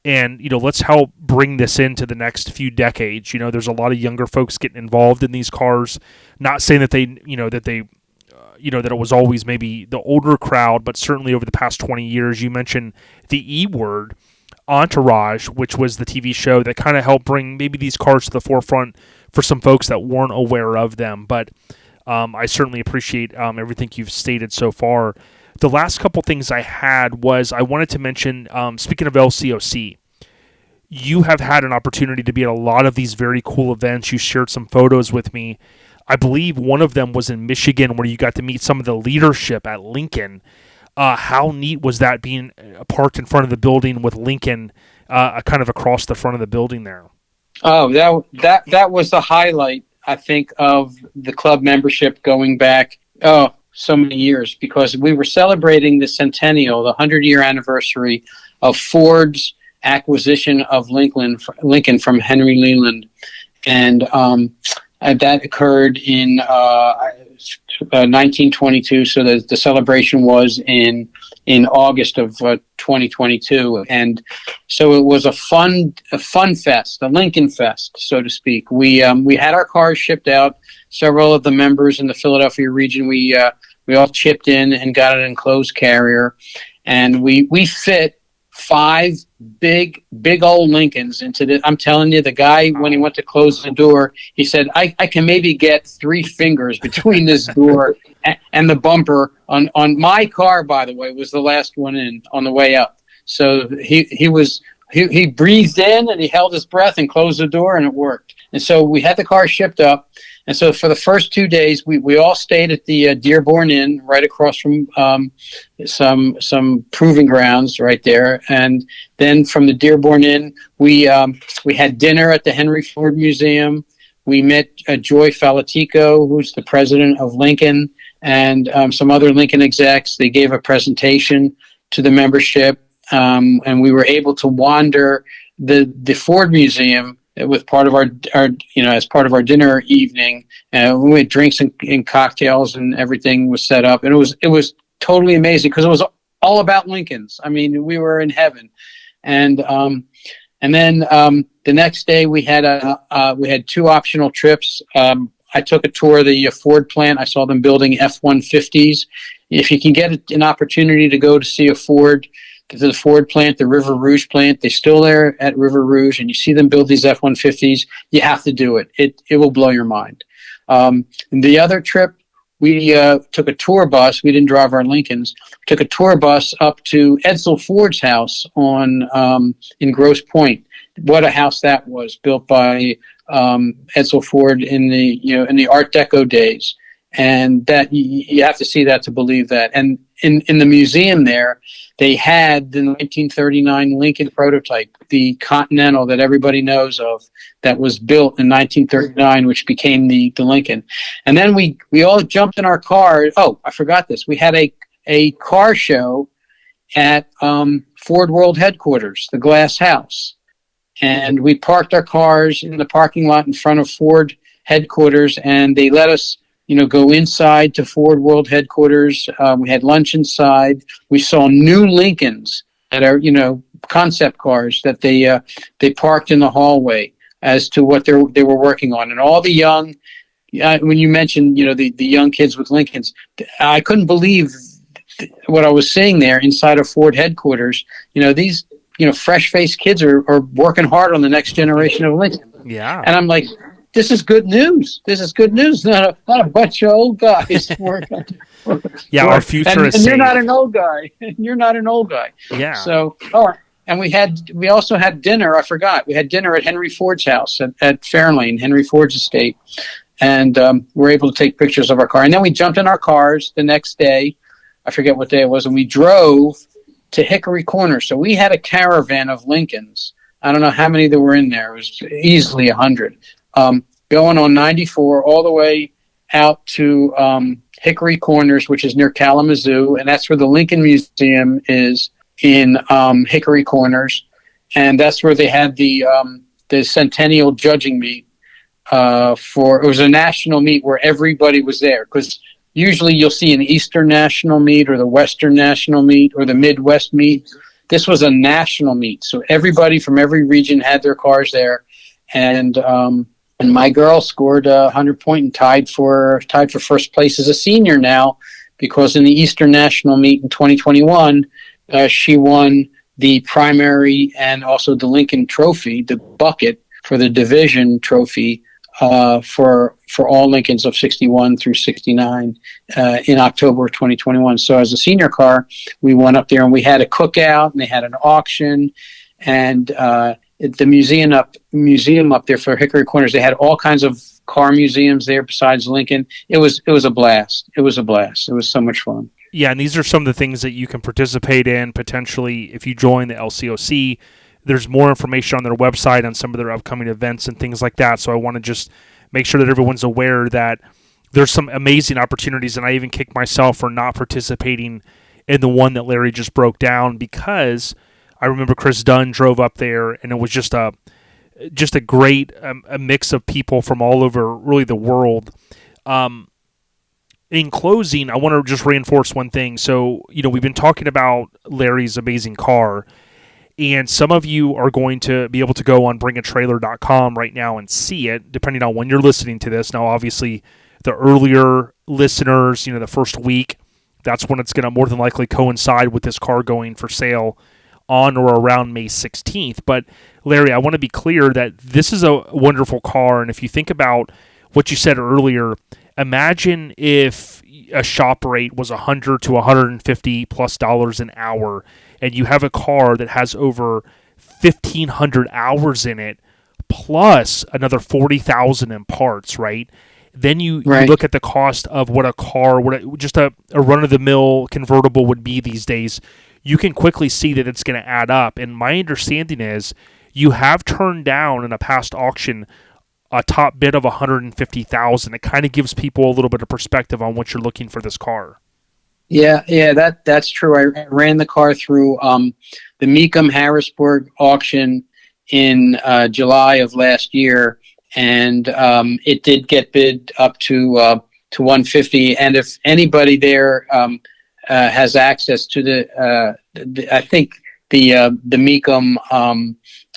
And, let's help bring this into the next few decades. There's a lot of younger folks getting involved in these cars. Not saying that that it was always maybe the older crowd, but certainly over the past 20 years, you mentioned the E word, Entourage, which was the TV show that kind of helped bring maybe these cars to the forefront for some folks that weren't aware of them. But I certainly appreciate everything you've stated so far. The last couple things I had was I wanted to mention, speaking of LCOC, you have had an opportunity to be at a lot of these very cool events. You shared some photos with me. I believe one of them was in Michigan where you got to meet some of the leadership at Lincoln. How neat was that, being parked in front of the building with Lincoln kind of across the front of the building there? Oh, that was the highlight, I think, of the club membership going back, so many years, because we were celebrating the centennial, the 100-year anniversary of Ford's acquisition of Lincoln from Henry Leland. And that occurred in 1922, so the celebration was in in August of 2022. And so it was a fun fest, a Lincoln Fest, so to speak. We had our cars shipped out. Several of the members in the Philadelphia region, we all chipped in and got an enclosed carrier, and we fit 5 big old Lincolns into the. I'm telling you, the guy, when he went to close the door, he said, I can maybe get 3 fingers between this door and the bumper on my car, by the way, was the last one in on the way up. So he breathed in and he held his breath and closed the door, and it worked. And so we had the car shipped up. And so for the first 2 days, we all stayed at the Dearborn Inn right across from some proving grounds right there. And then from the Dearborn Inn, we had dinner at the Henry Ford Museum. We met Joy Falatico, who's the president of Lincoln, and some other Lincoln execs. They gave a presentation to the membership, and we were able to wander the Ford Museum with part of our as part of our dinner evening. We had drinks and cocktails, and everything was set up, and it was totally amazing because it was all about Lincolns. I mean, we were in heaven. And then the next day we had 2 optional trips. I took a tour of the Ford plant. I saw them building F-150s. If you can get an opportunity to go to see the Ford plant, the River Rouge plant, they're still there at River Rouge, and you see them build these F-150s, you have to do it. It will blow your mind. The other trip, we took a tour bus. We didn't drive our Lincolns. We took a tour bus up to Edsel Ford's house in Grosse Pointe. What a house that was, built by Edsel Ford in the Art Deco days. And that you have to see that to believe that. And in the museum there, they had the 1939 Lincoln prototype, the Continental that everybody knows of, that was built in 1939, which became the Lincoln. And then we all jumped in our car. Oh, I forgot this. We had a car show at Ford World Headquarters, the Glass House. And we parked our cars in the parking lot in front of Ford Headquarters, and they let us go inside to Ford World Headquarters. We had lunch inside. We saw new Lincolns that are, concept cars that they parked in the hallway as to what they were working on. And all the young, when you mentioned, the young kids with Lincolns, I couldn't believe what I was seeing there inside of Ford Headquarters. These, fresh-faced kids are working hard on the next generation of Lincoln. Yeah. And I'm like, this is good news. This is good news. Not a bunch of old guys working. Yeah, our future is and safe. You're not an old guy. You're not an old guy. Yeah. So, and we also had dinner. I forgot. We had dinner at Henry Ford's house at Fairlane, Henry Ford's estate. And we were able to take pictures of our car. And then we jumped in our cars the next day. I forget what day it was. And we drove to Hickory Corner. So we had a caravan of Lincolns. I don't know how many there were in there. It was easily 100. Going on 94 all the way out to Hickory Corners, which is near Kalamazoo, and that's where the Lincoln Museum is in Hickory Corners, and that's where they had the Centennial Judging Meet. It was a national meet where everybody was there, because usually you'll see an Eastern National Meet or the Western National Meet or the Midwest Meet. This was a national meet, so everybody from every region had their cars there, and my girl scored 100 point and tied for first place as a senior now, because in the Eastern National Meet in 2021, she won the primary and also the Lincoln Trophy, the bucket for the division trophy for all Lincolns of 61 through 69 in October of 2021. So as a senior car, we went up there and we had a cookout and they had an auction, and the museum up there for Hickory Corners, they had all kinds of car museums there besides Lincoln. It was a blast. It was a blast. It was so much fun. Yeah, and these are some of the things that you can participate in potentially if you join the LCOC. There's more information on their website on some of their upcoming events and things like that. So I want to just make sure that everyone's aware that there's some amazing opportunities, and I even kick myself for not participating in the one that Larry just broke down, because I remember Chris Dunn drove up there, and it was just a great a mix of people from all over really the world. In closing, I want to just reinforce one thing. So, we've been talking about Larry's amazing car, and some of you are going to be able to go on bringatrailer.com right now and see it, depending on when you're listening to this. Now, obviously, the earlier listeners, the first week, that's when it's going to more than likely coincide with this car going for sale on or around May 16th. But, Larry, I want to be clear that this is a wonderful car, and if you think about what you said earlier, imagine if a shop rate was $100 to $150+ an hour, and you have a car that has over 1,500 hours in it, plus another 40,000 in parts, right? Then you look at the cost of what a car, just a run-of-the-mill convertible would be these days. You can quickly see that it's going to add up. And my understanding is you have turned down in a past auction a top bid of $150,000. It kind of gives people a little bit of perspective on what you're looking for this car. Yeah, that's true. I ran the car through the Mecum Harrisburg auction in July of last year, and it did get bid up to $150. And if anybody there has access to I think the Mecum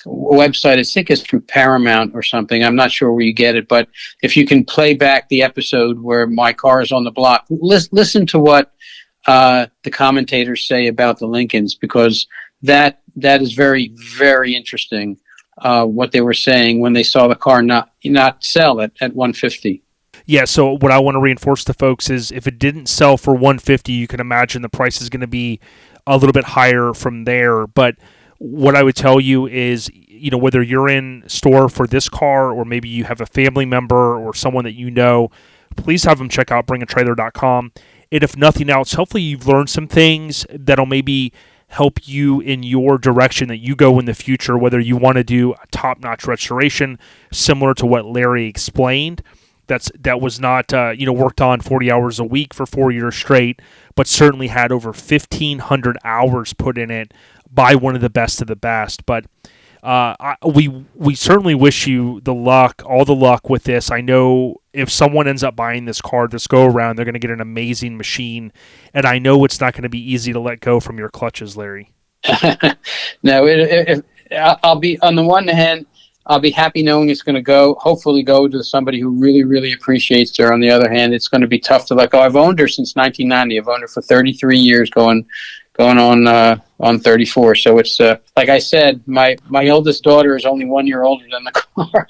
website, I think is through Paramount or something. I'm not sure where you get it, but if you can play back the episode where my car is on the block, listen to what the commentators say about the Lincolns, because that is very, very interesting. What they were saying when they saw the car not sell at $150. Yeah, so what I want to reinforce to folks is if it didn't sell for $150, you can imagine the price is going to be a little bit higher from there. But what I would tell you is, whether you're in store for this car or maybe you have a family member or someone that you know, please have them check out bringatrailer.com. And if nothing else, hopefully you've learned some things that'll maybe help you in your direction that you go in the future, whether you want to do a top-notch restoration similar to what Larry explained. That was not worked on 40 hours a week for 4 years straight, but certainly had over 1,500 hours put in it by one of the best of the best. But we certainly wish you all the luck with this. I know if someone ends up buying this car this go around, they're going to get an amazing machine, and I know it's not going to be easy to let go from your clutches, Larry. No, I'll be, on the one hand, I'll be happy knowing it's going to hopefully go to somebody who really, really appreciates her. On the other hand, it's going to be tough to let go. I've owned her since 1990. I've owned her for 33 years, going on 34. So it's like I said, my oldest daughter is only 1 year older than the car.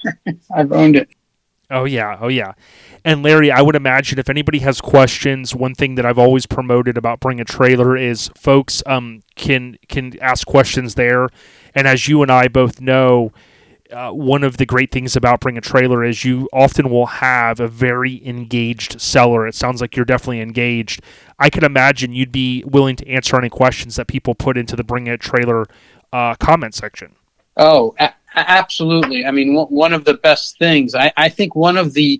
I've owned it. Oh yeah. And Larry, I would imagine if anybody has questions, one thing that I've always promoted about Bring a Trailer is folks can ask questions there. And as you and I both know, one of the great things about Bring a Trailer is you often will have a very engaged seller. It sounds like you're definitely engaged. I can imagine you'd be willing to answer any questions that people put into the Bring a Trailer comment section. Oh, absolutely. I mean, one of the best things, I think one of the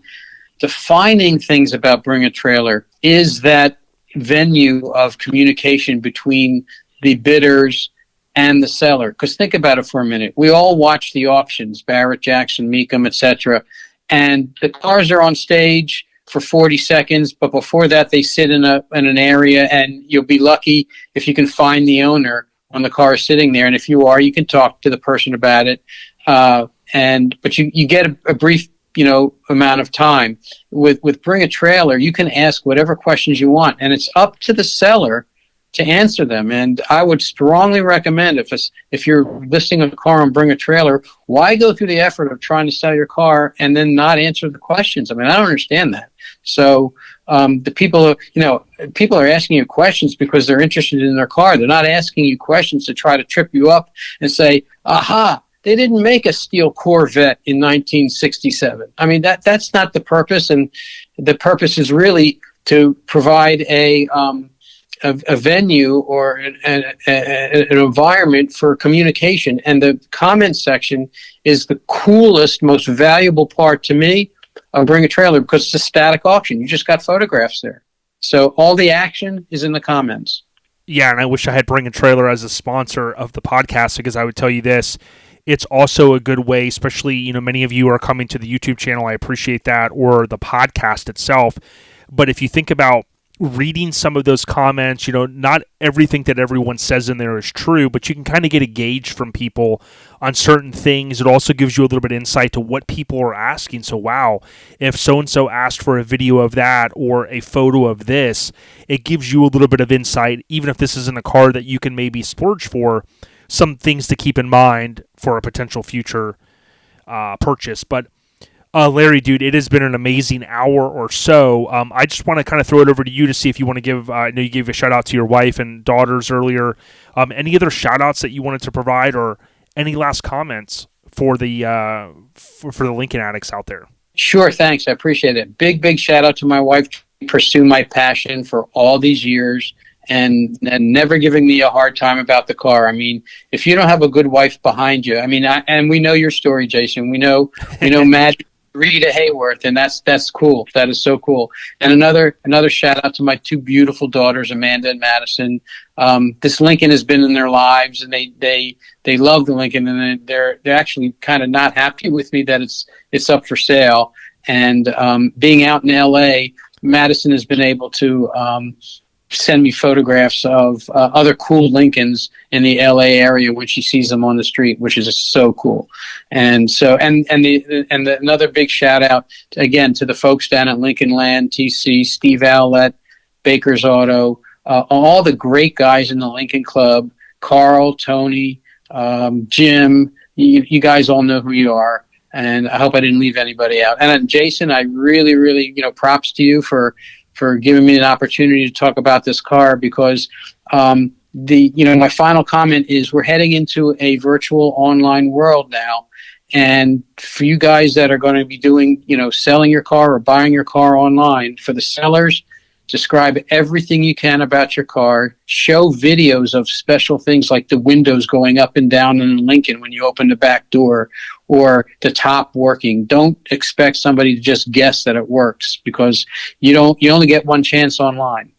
defining things about Bring a Trailer is that venue of communication between the bidders and the seller. Because think about it for a minute. We all watch the auctions, Barrett, Jackson, Mecum, etc. And the cars are on stage for 40 seconds, but before that they sit in an area, and you'll be lucky if you can find the owner when the car is sitting there. And if you are, you can talk to the person about it. But you get a brief amount of time. With Bring a Trailer, you can ask whatever questions you want, and it's up to the seller to answer them. And I would strongly recommend, if you're listing a car on Bring a Trailer, why go through the effort of trying to sell your car and then not answer the questions? I mean, I don't understand that. So the people are asking you questions because they're interested in their car. They're not asking you questions to try to trip you up and say, aha, they didn't make a steel Corvette in 1967. I mean, that's not the purpose. And the purpose is really to provide a venue or an environment for communication. And the comment section is the coolest, most valuable part to me of Bring a Trailer, because it's a static auction. You just got photographs there. So all the action is in the comments. Yeah, and I wish I had Bring a Trailer as a sponsor of the podcast, because I would tell you this. It's also a good way, especially, many of you are coming to the YouTube channel. I appreciate that, or the podcast itself. But if you think about reading some of those comments, not everything that everyone says in there is true, but you can kind of get a gauge from people on certain things. It also gives you a little bit of insight to what people are asking. So, wow, if so-and-so asked for a video of that or a photo of this, it gives you a little bit of insight, even if this isn't a car that you can maybe splurge for, some things to keep in mind for a potential future purchase. But Larry, dude, it has been an amazing hour or so. I just want to kind of throw it over to you to see if you want to give, I know you gave a shout out to your wife and daughters earlier. Any other shout outs that you wanted to provide, or any last comments for the for the Lincoln Addicts out there? Sure, thanks. I appreciate it. Big shout out to my wife to pursue my passion for all these years and never giving me a hard time about the car. I mean, if you don't have a good wife behind you, I mean, and we know your story, Jason. We know Matt, Rita Hayworth, and that's cool. That is so cool. And another shout out to my two beautiful daughters, Amanda and Madison. This Lincoln has been in their lives, and they love the Lincoln, and they're actually kind of not happy with me that it's up for sale. And being out in L.A., Madison has been able to send me photographs of other cool Lincolns in the LA area when she sees them on the street, which is so cool. And so, another big shout out again to the folks down at Lincoln Land, TC, Steve Owlett, Baker's Auto, all the great guys in the Lincoln Club, Carl, Tony, Jim, you guys all know who you are. And I hope I didn't leave anybody out. And Jason, I really, props to you for giving me an opportunity to talk about this car, because my final comment is we're heading into a virtual online world now. And for you guys that are going to be doing, selling your car or buying your car online, for the sellers, describe everything you can about your car, show videos of special things like the windows going up and down in Lincoln when you open the back door, or the top working. Don't expect somebody to just guess that it works, because you only get one chance online.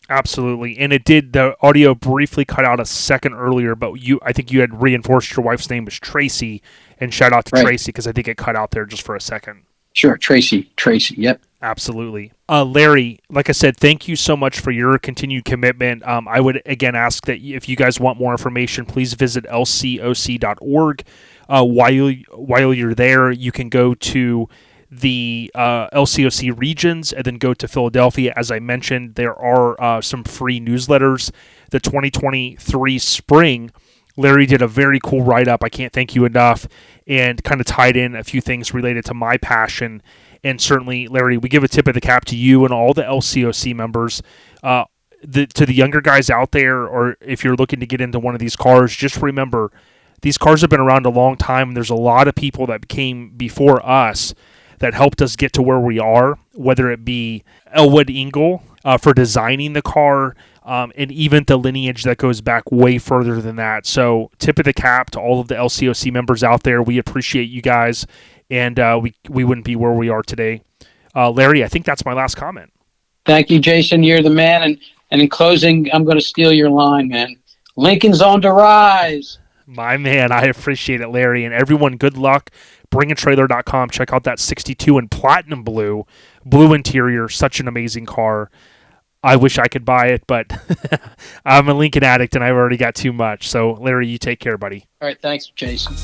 Absolutely. And the audio briefly cut out a second earlier, but I think you had reinforced your wife's name was Tracy, and shout out to Tracy, because I think it cut out there just for a second. Sure, Tracy, yep. Absolutely. Larry, like I said, thank you so much for your continued commitment. I would, again, ask that if you guys want more information, please visit lcoc.org. While you're there, you can go to the LCOC regions and then go to Philadelphia. As I mentioned, there are some free newsletters. The 2023 spring, Larry did a very cool write-up. I can't thank you enough, and kind of tied in a few things related to my passion. And certainly, Larry, we give a tip of the cap to you and all the LCOC members. To the younger guys out there, or if you're looking to get into one of these cars, just remember, these cars have been around a long time, and there's a lot of people that came before us that helped us get to where we are, whether it be Elwood Engel for designing the car, and even the lineage that goes back way further than that. So tip of the cap to all of the LCOC members out there. We appreciate you guys, and we wouldn't be where we are today. Larry, I think that's my last comment. Thank you, Jason. You're the man. And in closing, I'm going to steal your line, man. Lincoln's on the rise. My man, I appreciate it, Larry. And everyone, good luck. BringATrailer.com. Check out that 62 in platinum blue interior. Such an amazing car. I wish I could buy it, but I'm a Lincoln addict and I've already got too much. So, Larry, you take care, buddy. All right. Thanks, Jason.